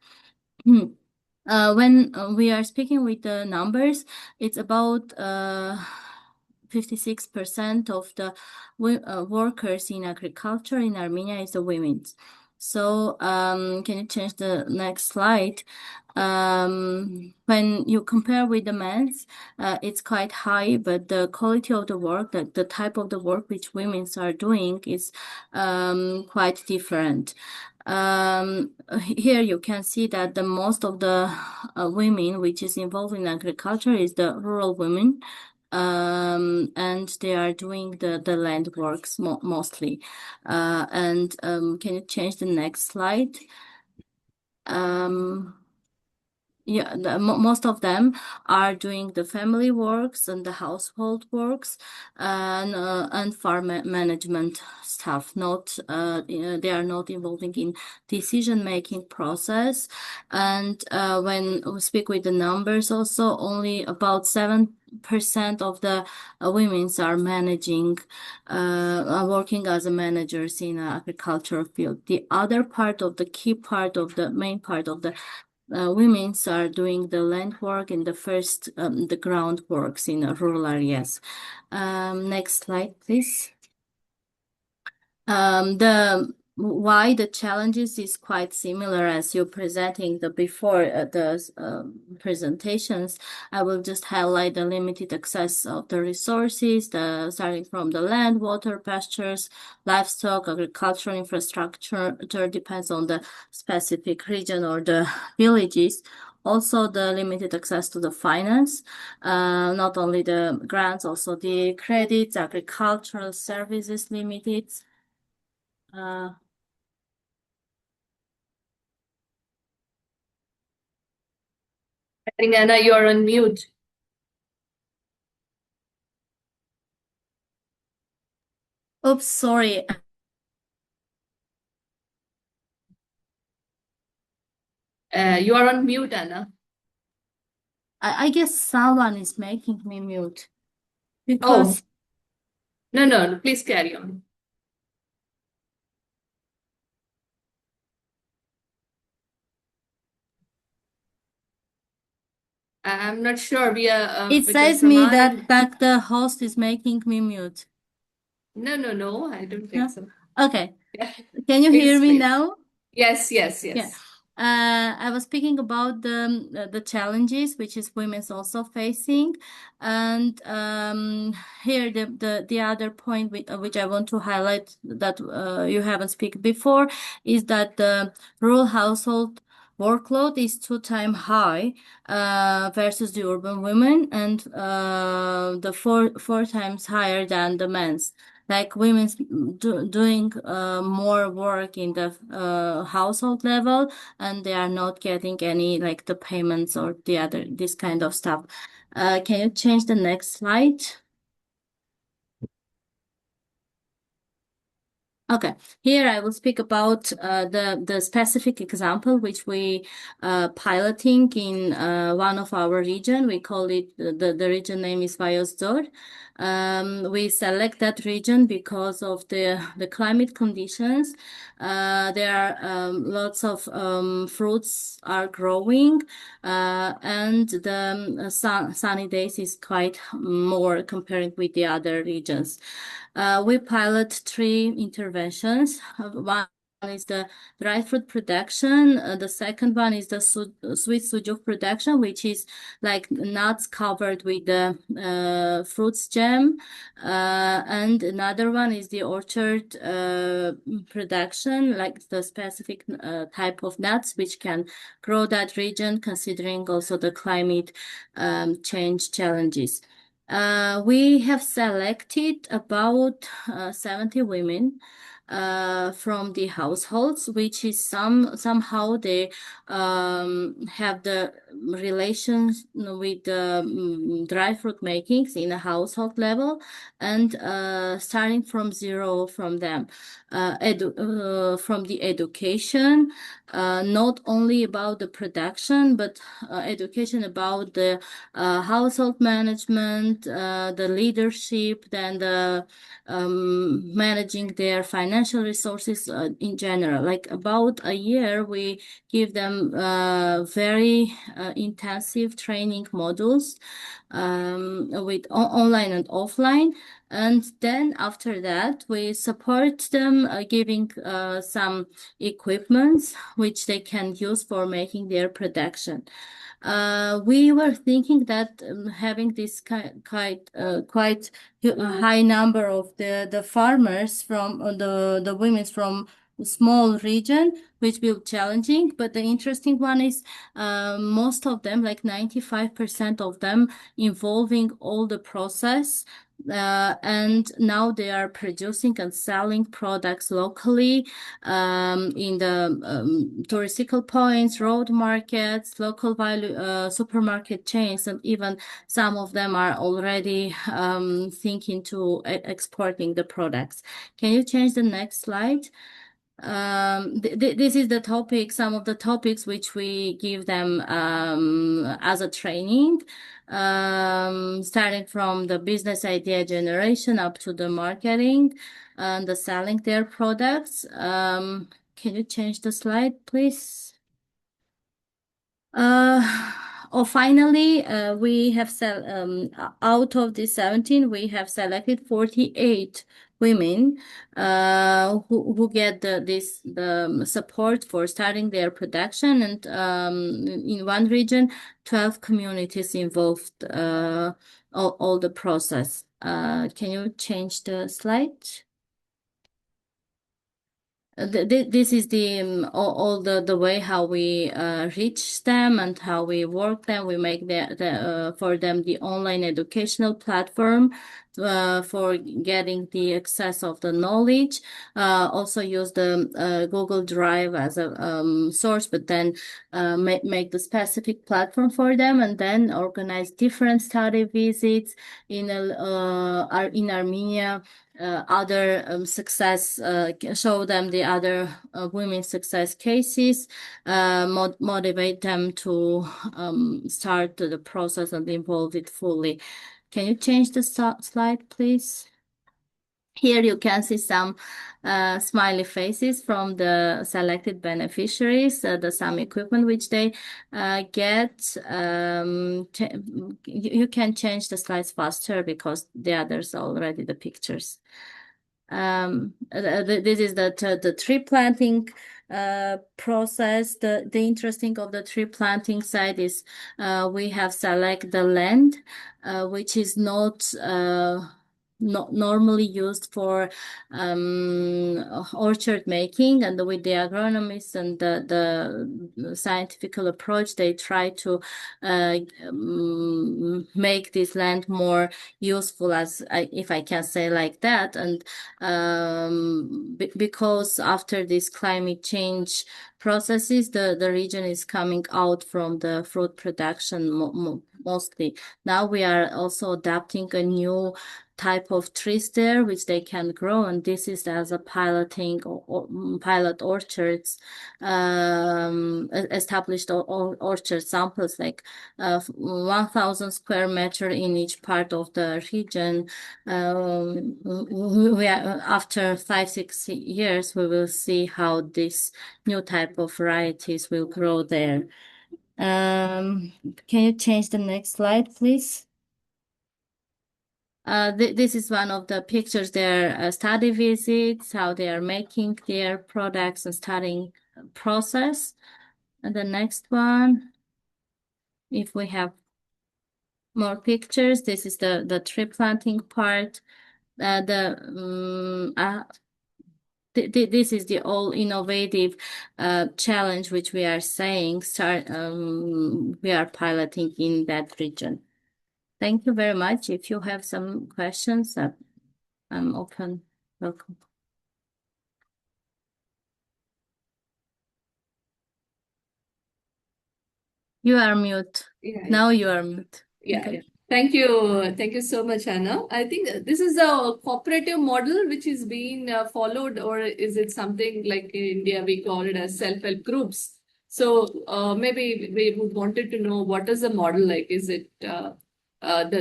When we are speaking with the numbers, it's about 56% of the workers in agriculture in Armenia is the women. So can you change the next slide? When you compare with the men's, it's quite high, but the quality of the work, the type of the work which women are doing is quite different. Here you can see that the most of the women which is involved in agriculture is the rural women, and they are doing the land works mostly. Can you change the next slide? Yeah, most of them are doing the family works and the household works and farm management stuff. Not they are not involving in decision-making process. And when we speak with the numbers, also only about 7% of the women are managing, working as a managers in agricultural field. The other part of the key part of the main part of the women are doing the land work in the first, the ground works in rural areas. Next slide, please. Why the challenges is quite similar as you're presenting the before the presentations. I will just highlight the limited access of the resources, starting from the land, water, pastures, livestock, agricultural infrastructure. It depends on the specific region or the villages. Also, the limited access to the finance, not only the grants, also the credits, agricultural services limited. I think Anna, you're on mute. Oops, sorry. You are on mute, Anna. I guess someone is making me mute because No, please carry on. I'm not sure. it says me that the host is making me mute. No, I don't think so. Okay. Yeah. Can you hear me now? Yes. Yeah. I was speaking about the challenges which is women's also facing, and here the other point which I want to highlight that you haven't spoken before is that the rural household workload is 2 times high versus the urban women, and the four times higher than the men's. Like women's doing more work in the household level, and they are not getting any like the payments or this kind of stuff. Can you change the next slide? Okay, here I will speak about the specific example which we piloting in one of our region. We call it the region name is Ayse Ozgewika. We select that region because of the climate conditions. There are lots of fruits are growing, and the sunny days is quite more comparing with the other regions. We pilot 3 interventions. One is the dried fruit production. The second one is the sweet sujuk production, which is like nuts covered with the fruits jam. And another one is the orchard production, like the specific type of nuts which can grow that region, considering also the climate change challenges. We have selected about 70 women from the households, which is somehow they have the relations with the dry fruit makings in a household level, and starting from zero from them, from the education, not only about the production, but education about the household management, the leadership, then the managing their financial resources in general. Like about a year, we give them very intensive training modules with online and offline. And then after that, we support them giving some equipments which they can use for making their production. We were thinking that having this quite high number of the farmers from the women from small region, which will be challenging. But the interesting one is most of them, like 95% of them, involving all the process. And now they are producing and selling products locally in the touristical points, road markets, local value supermarket chains, and even some of them are already thinking to exporting the products. Can you change the next slide? This is the topic, some of the topics which we give them as a training, starting from the business idea generation up to the marketing and the selling their products. Can you change the slide, please? Finally, we have out of the 17, we have selected 48 women who get the support for starting their production, and in one region, 12 communities involved all the process. Can you change the slide? This is the all the way how we reach them and how we work them. We make for them the online educational platform for getting the access of the knowledge. Also use the Google Drive as a source, but then make the specific platform for them, and then organize different study visits in Armenia. Other success, show them the other women's success cases, motivate them to start the process and involve it fully. Can you change the slide, please? Here you can see some smiley faces from the selected beneficiaries, some equipment which they get. You can change the slides faster because the others are already the pictures. This is the tree planting process. The interesting of the tree planting side is we have select the land which is not normally used for orchard making, and with the agronomists and the scientific approach, they try to make this land more useful, as if I can say like that. And because after this climate change processes, the region is coming out from the fruit production mostly. Now we are also adapting a new type of trees there which they can grow, and this is as a piloting or pilot orchards, established orchard samples, like 1,000 square meter in each part of the region. We are, after 5-6 years, we will see how this new type of varieties will grow there. Can you change the next slide, please? This is one of the pictures, their study visits, how they are making their products and starting process. And the next one, if we have more pictures, this is the tree planting part. This is the all innovative challenge which we are saying we are piloting in that region. thank you very much. If you have some questions, I'm open. Welcome. You are mute. Yeah. Now you are mute. Yeah, Okay. yeah. Thank you. Thank you so much, Anna. I think this is a cooperative model which is being followed, or is it something like in India we call it as self-help groups? So maybe we would wanted to know what is the model like? Is it the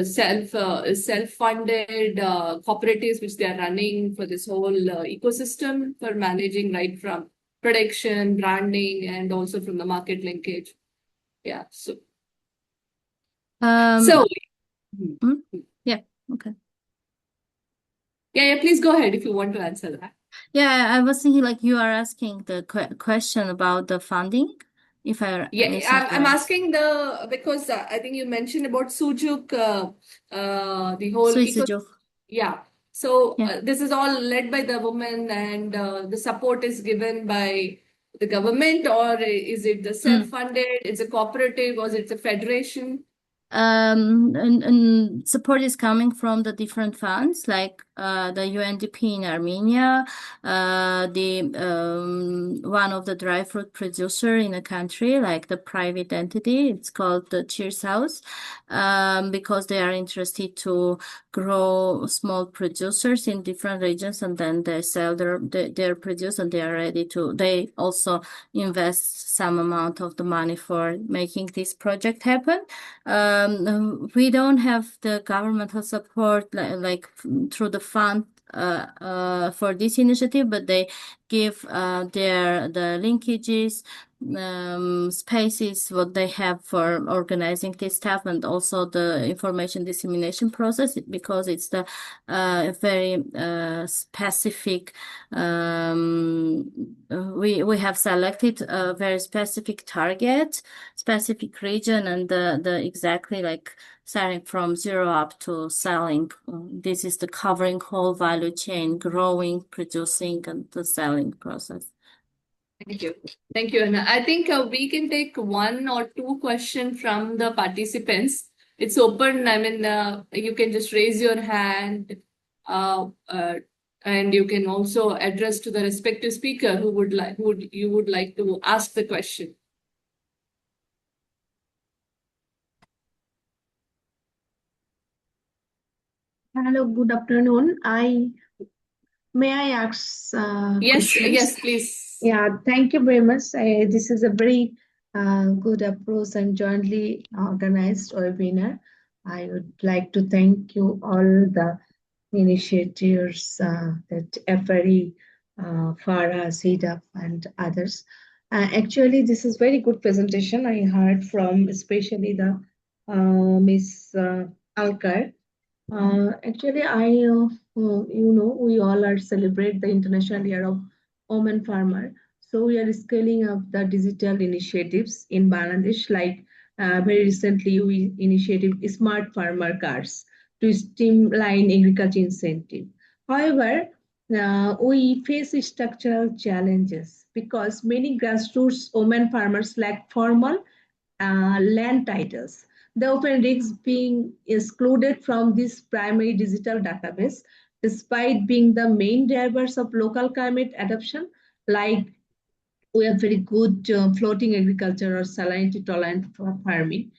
self-funded cooperatives which they are running for this whole ecosystem for managing right from production, branding, and also from the market linkage? Yeah. So. So. Yeah, okay. Yeah, please go ahead if you want to answer that. Yeah, I was thinking like you are asking the question about the funding, if I Yeah, I'm asking because I think you mentioned about Sujuk, the whole Sujuk. Yeah. So this is all led by the women, and the support is given by the government, or is it the self-funded? It's a cooperative, or is it a federation? And support is coming from the different funds, like the UNDP in Armenia, the one of the dry fruit producer in the country, like the private entity. It's called the Cheers House, because they are interested to grow small producers in different regions, and then they sell their produce, and they are ready to. They also invest some amount of the money for making this project happen. We don't have the governmental support like through the fund for this initiative, but they give the linkages, spaces what they have for organizing this stuff, and also the information dissemination process, because it's the very specific. We have selected a very specific target, specific region, and the exactly like starting from zero up to selling. This is the covering whole value chain, growing, producing, and the selling process. Thank you. Thank you, Anna. I think we can take one or two questions from the participants. It's open. I mean, you can just raise your hand, and you can also address to the respective speaker who you would like to ask the question. Hello, good afternoon. May I ask questions? Yes, please. Yeah, thank you very much. This is a very good approach and jointly organized webinar. I would like to thank you all the initiators that APAARI, FARA, CEDAP, and others. Actually, this is very good presentation. I heard from especially the Miss Alkar. Actually, we all are celebrate the International Year of Women Farmer. So we are scaling up the digital initiatives in Bangladesh. Like very recently, we initiated smart farmer cards to streamline agriculture incentive. However, we face structural challenges because many grassroots women farmers lack formal land titles. The open risks being excluded from this primary digital database, despite being the main drivers of local climate adaptation, like we have very good floating agriculture or salinity tolerant farming.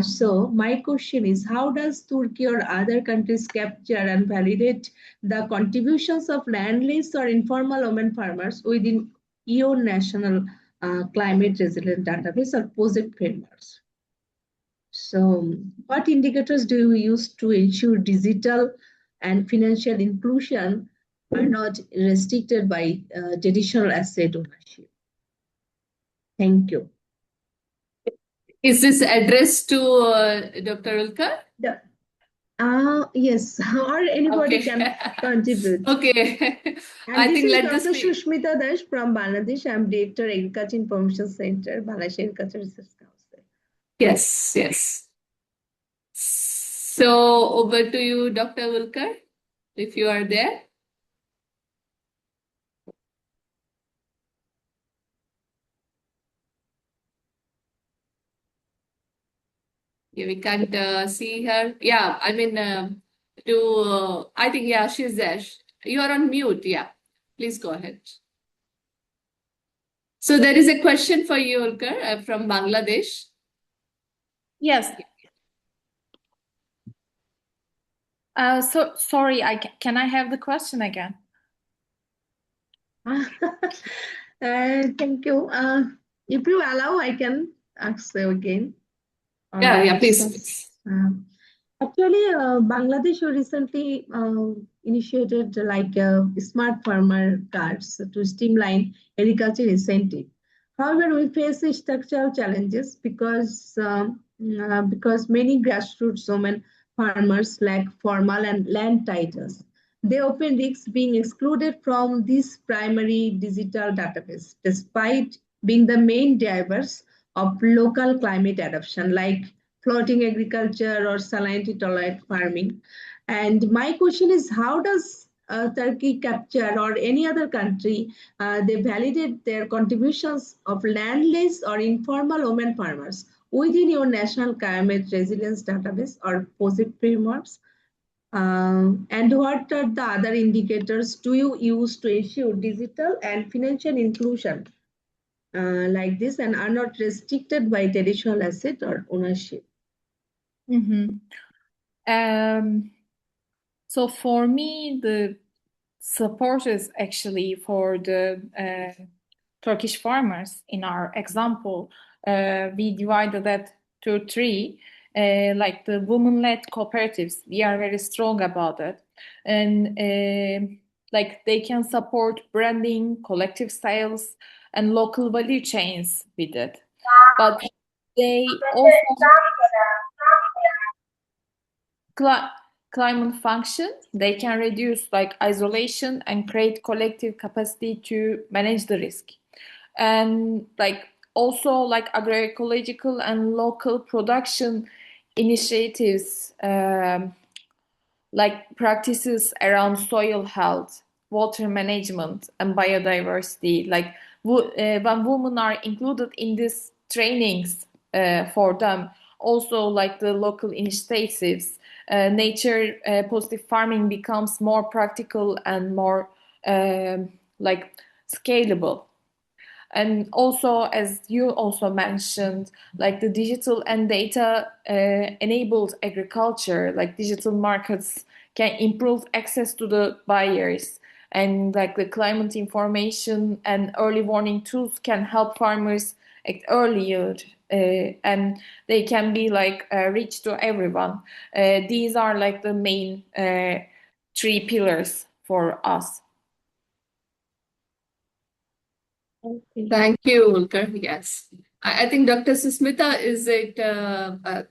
So my question is, how does Turkey or other countries capture and validate the contributions of landless or informal women farmers within EU national climate resilient database or project frameworks? So what indicators do you use to ensure digital and financial inclusion are not restricted by traditional asset ownership? Thank you. Is this addressed to Dr. Ulkar? Yes, or anybody can contribute. Okay. And I this think is let Dr. this be. Sushmita Dash from Bangladesh. I'm Director Agriculture Information Center, Bangladesh Agriculture Research Council. Yes. So over to you, Dr. Ulkar, if you are there. Yeah, we can't see her. Yeah, I mean, I think, yeah, she's there. You are on mute. Yeah, please go ahead. So there is a question for you, Ulkar, from Bangladesh. Yes. So sorry, can I have the question again? Thank you. If you allow, I can ask you again. Yeah, please. Actually, Bangladesh recently initiated like smart farmer cards to streamline agriculture incentive. However, we face structural challenges because many grassroots women farmers lack formal and land titles. They often risk being excluded from this primary digital database, despite being the main drivers of local climate adoption, like floating agriculture or salinity tolerant farming. And my question is, how does Turkey capture or any other country, they validate their contributions of landless or informal women farmers within your national climate resilience database or POSIT frameworks? And what are the other indicators do you use to ensure digital and financial inclusion like this and are not restricted by traditional asset or ownership? So for me, the support is actually for the Turkish farmers. In our example, we divided that to three, like the women-led cooperatives. We are very strong about it, and like they can support branding, collective sales, and local value chains with it. But they also climate function. They can reduce like isolation and create collective capacity to manage the risk. And like also like agroecological and local production initiatives, like practices around soil health, water management, and biodiversity. Like when women are included in these trainings for them, also like the local initiatives, nature positive farming becomes more practical and more like scalable. And also, as you also mentioned, like the digital and data enabled agriculture, like digital markets can improve access to the buyers, and like the climate information and early warning tools can help farmers act earlier, and they can be like reach to everyone. These are like the main three pillars for us. Okay. Thank you, Ulkar. Yes. I think Dr. Susmita, is it, I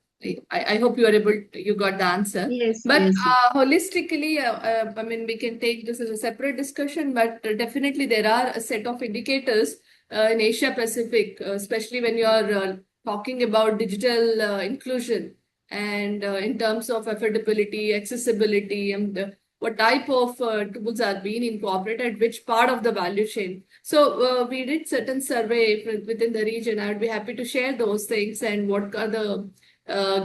hope you got the answer. Yes, But yes. holistically, I mean, we can take this as a separate discussion, but definitely there are a set of indicators in Asia Pacific, especially when you are talking about digital inclusion and in terms of affordability, accessibility, and what type of tools are being incorporated, which part of the value chain. So we did certain survey within the region. I would be happy to share those things and what are the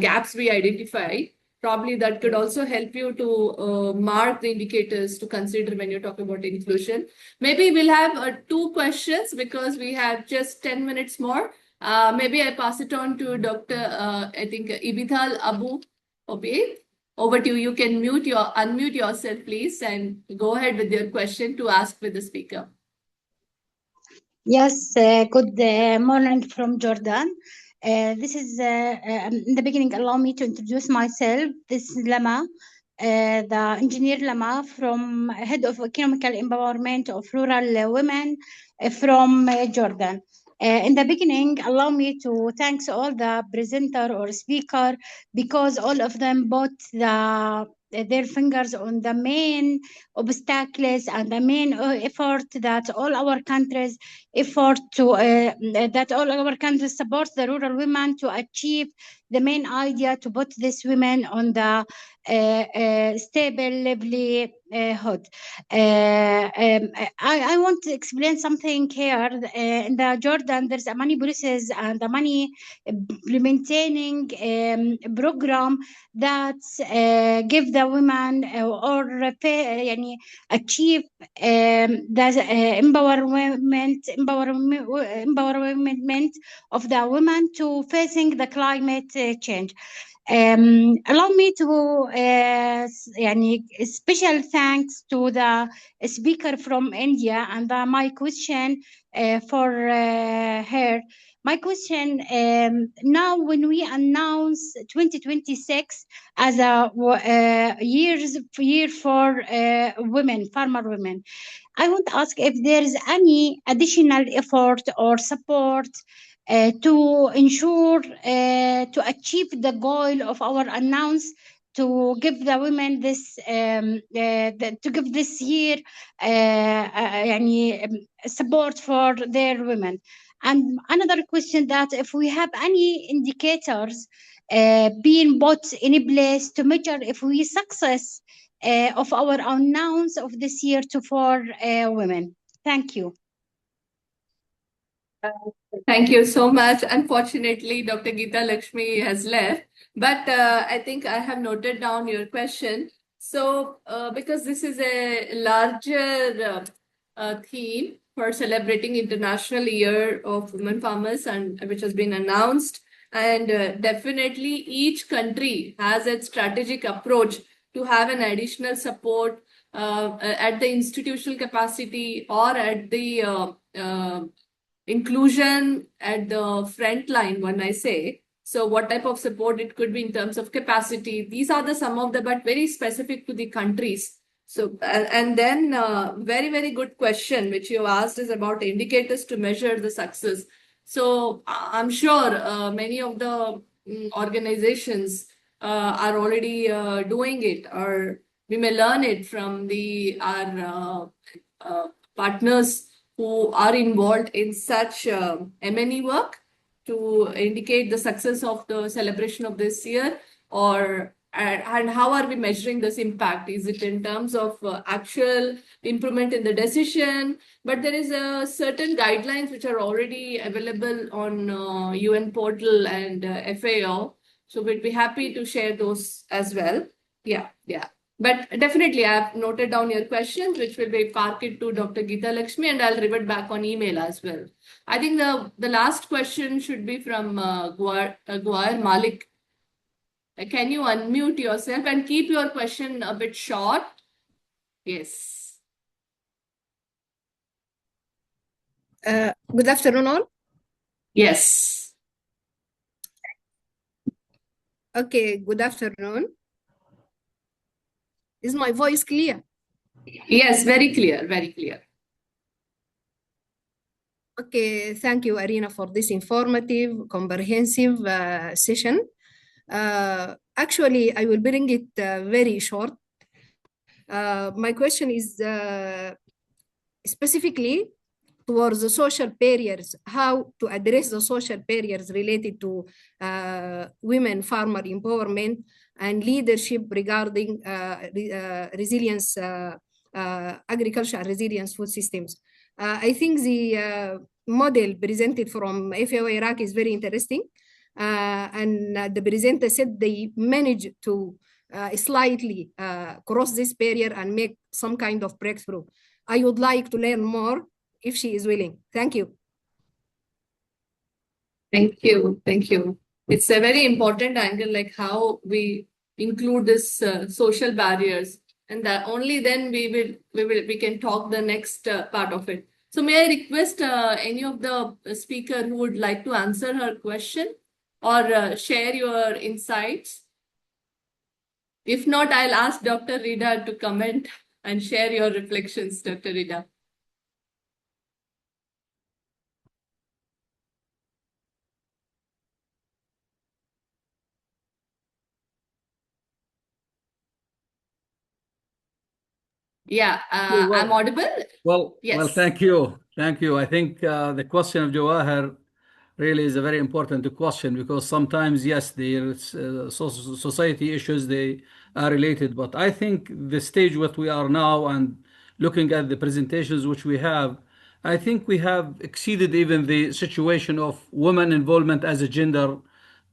gaps we identified. Probably that could also help you to mark the indicators to consider when you're talking about inclusion. Maybe we'll have 2 questions because we have just 10 minutes more. Maybe I pass it on to Dr. I think Ibithal Abu Obeid. Over to you. You can unmute yourself, please, and go ahead with your question to ask with the speaker. Yes, good morning from Jordan. This is, in the beginning, allow me to introduce myself. This is Lama, the engineer Lama, from Head of Economical Empowerment of Rural Women from Jordan. In the beginning, allow me to thank all the presenter or speaker because all of them put their fingers on the main obstacles and the main effort that all our countries support the rural women to achieve the main idea to put these women on the stable, lively hood. I want to explain something here. In the Jordan, there's a many policies and a many implementing program that give the women or pay, يعني, achieve the empowerment of the women to facing the climate change. Allow me to يعني special thanks to the speaker from India and my question for her. My question, now when we announce 2026 as a year for women, farmer women, I want to ask if there is any additional effort or support to ensure to achieve the goal of our announce to give the women this to give this year يعني, support for their women. And another question that if we have any indicators being put in place to measure if we success of our announce of this year to for women. Thank you. Thank you so much. Unfortunately, Dr. Gita Lakshmi has left, but I think I have noted down your question. So, because this is a larger theme for celebrating International Year of Women Farmers, and which has been announced, and definitely each country has its strategic approach to have an additional support at the institutional capacity or at the inclusion at the front line, when I say. So what type of support it could be in terms of capacity. These are the some of the, but very specific to the countries. So, and then very, very good question, which you asked is about indicators to measure the success. So I'm sure many of the organizations are already doing it, or we may learn it from our partners who are involved in such M&E work to indicate the success of the celebration of this year, or and how are we measuring this impact? Is it in terms of actual improvement in the decision? But there is a certain guidelines which are already available on UN portal and FAO. So we'd be happy to share those as well. Yeah. But definitely, I've noted down your questions, which will be parked to Dr. Gita Lakshmi, and I'll revert back on email as well. I think the last question should be from Gwar Malik. Can you unmute yourself and keep your question a bit short? Yes. Good afternoon, all. Yes. Okay, good afternoon. Is my voice clear? Yes, very clear, very clear. Okay, thank you, Arina, for this informative, comprehensive session. Actually, I will bring it very short. My question is specifically towards the social barriers, how to address the social barriers related to women farmer empowerment and leadership regarding resilience, agriculture resilience food systems. I think the model presented from FAO Iraq is very interesting. And the presenter said they managed to slightly cross this barrier and make some kind of breakthrough. I would like to learn more if she is willing. Thank you. Thank you. Thank you. It's a very important angle, like how we include this social barriers, and that only then we can talk the next part of it. So may I request any of the speaker who would like to answer her question or share your insights? If not, I'll ask Dr. Rida to comment and share your reflections, Dr. Rida. Yeah, I'm audible. Well, yes. Thank you. I think the question of Jawahar really is a very important question, because sometimes, yes, the society issues, they are related. But I think the stage what we are now and looking at the presentations which we have, I think we have exceeded even the situation of women involvement as a gender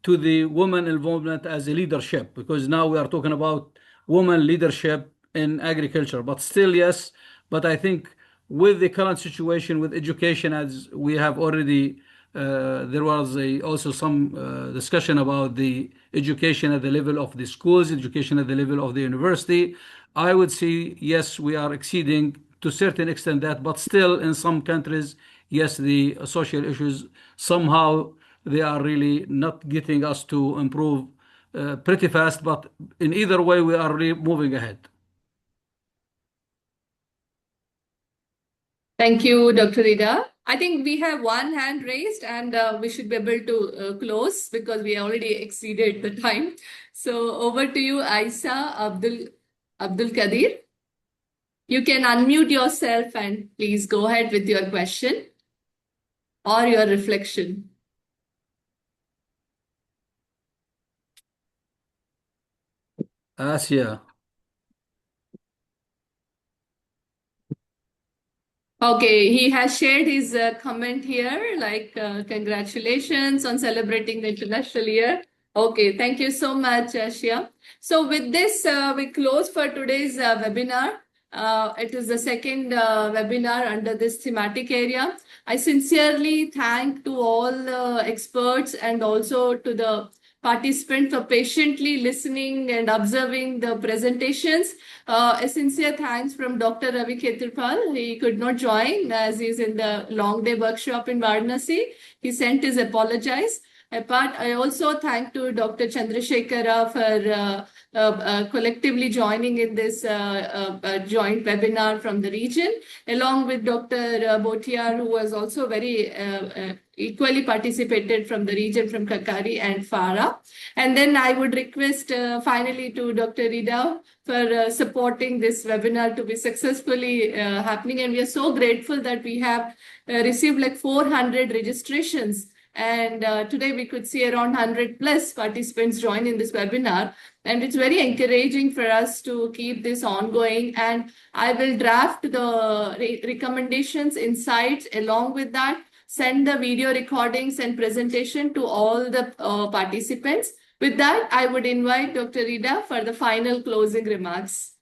to the woman involvement as a leadership, because now we are talking about woman leadership in agriculture. But still, yes, but I think with the current situation with education, as we have already, there was also some discussion about the education at the level of the schools, education at the level of the university. I would say, yes, we are exceeding to a certain extent that, but still in some countries, yes, the social issues somehow they are really not getting us to improve pretty fast, but in either way, we are really moving ahead. Thank you, Dr. Ida. I think we have one hand raised and we should be able to close because we already exceeded the time. So over to you, Ayse Abdul Kadir. You can unmute yourself and please go ahead with your question or your reflection. Asia. Okay, he has shared his comment here, like congratulations on celebrating the International Year. Okay, thank you so much, Ashia. So with this, we close for today's webinar. It is the second webinar under this thematic area. I sincerely thank to all the experts and also to the participants for patiently listening and observing the presentations. A sincere thanks from Dr. Ravi Khetrapal. He could not join as he's in the long day workshop in Varanasi. He sent his apologies. Apart, I also thank to Dr. Chandrasekhara for collectively joining in this joint webinar from the region, along with Dr. Bhotiar, who was also very equally participated from the region from Kakari and Farah. And then I would request finally to Dr. Ida for supporting this webinar to be successfully happening. And we are so grateful that we have received like 400 registrations. And today we could see around 100 plus participants join in this webinar. And it's very encouraging for us to keep this ongoing. And I will draft the recommendations, insights along with that, send the video recordings and presentation to all the participants. With that, I would invite Dr. Ida for the final closing remarks.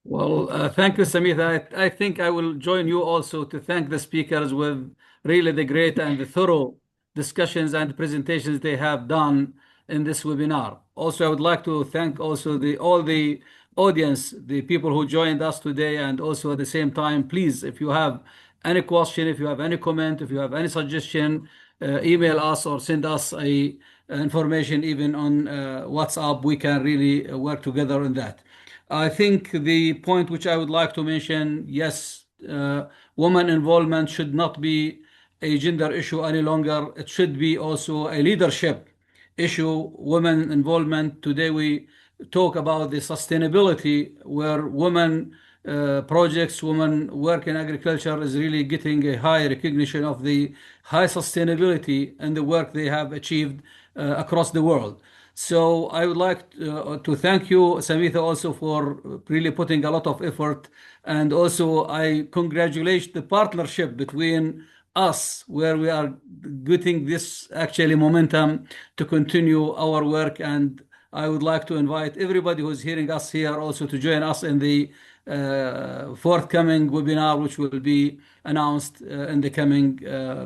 Well, thank you, Samita. I think I will join you also to thank the speakers with really the great and the thorough discussions and presentations they have done in this webinar. Also, I would like to thank also all the audience, the people who joined us today, and also at the same time, please, if you have any question, if you have any comment, if you have any suggestion, email us or send us information even on WhatsApp. We can really work together on that. I think the point which I would like to mention, yes, woman involvement should not be a gender issue any longer. It should be also a leadership issue. Women involvement. Today we talk about the sustainability where women projects, women work in agriculture is really getting a high recognition of the high sustainability and the work they have achieved across the world. So I would like to thank you, Samita, also for really putting a lot of effort. And also I congratulate the partnership between us, where we are getting this actually momentum to continue our work. And I would like to invite everybody who's hearing us here also to join us in the forthcoming webinar, which will be announced in the coming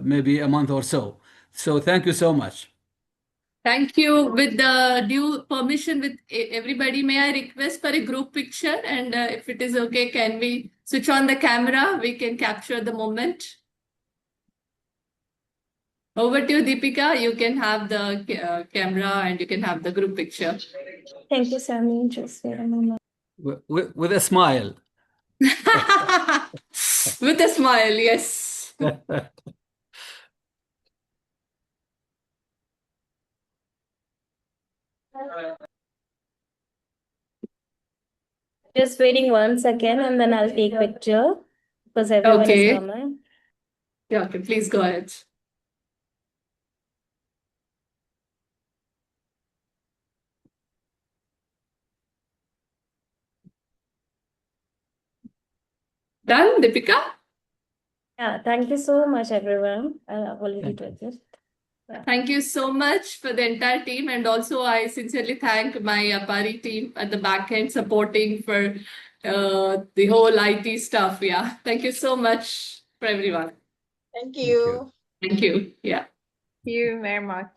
maybe a month or so. So thank you so much. Thank you. With the due permission with everybody, may I request for a group picture? And if it is okay, can we switch on the camera? We can capture the moment. Over to you, Deepika. You can have the camera and you can have the group picture. Thank you, Sammy. Just wait a moment. With a smile. With a smile, yes. Just waiting 1 second and then I'll take picture because everyone is Okay. coming. Yeah, okay, please go ahead. Done, Deepika? Yeah, thank you so much, everyone. I've already did it. Yeah. Thank you so much for the entire team. And also, I sincerely thank my APAARI team at the back end supporting for the whole IT stuff. Yeah. Thank you so much for everyone. Thank Thank you. you. Thank you. Yeah. Thank you very much.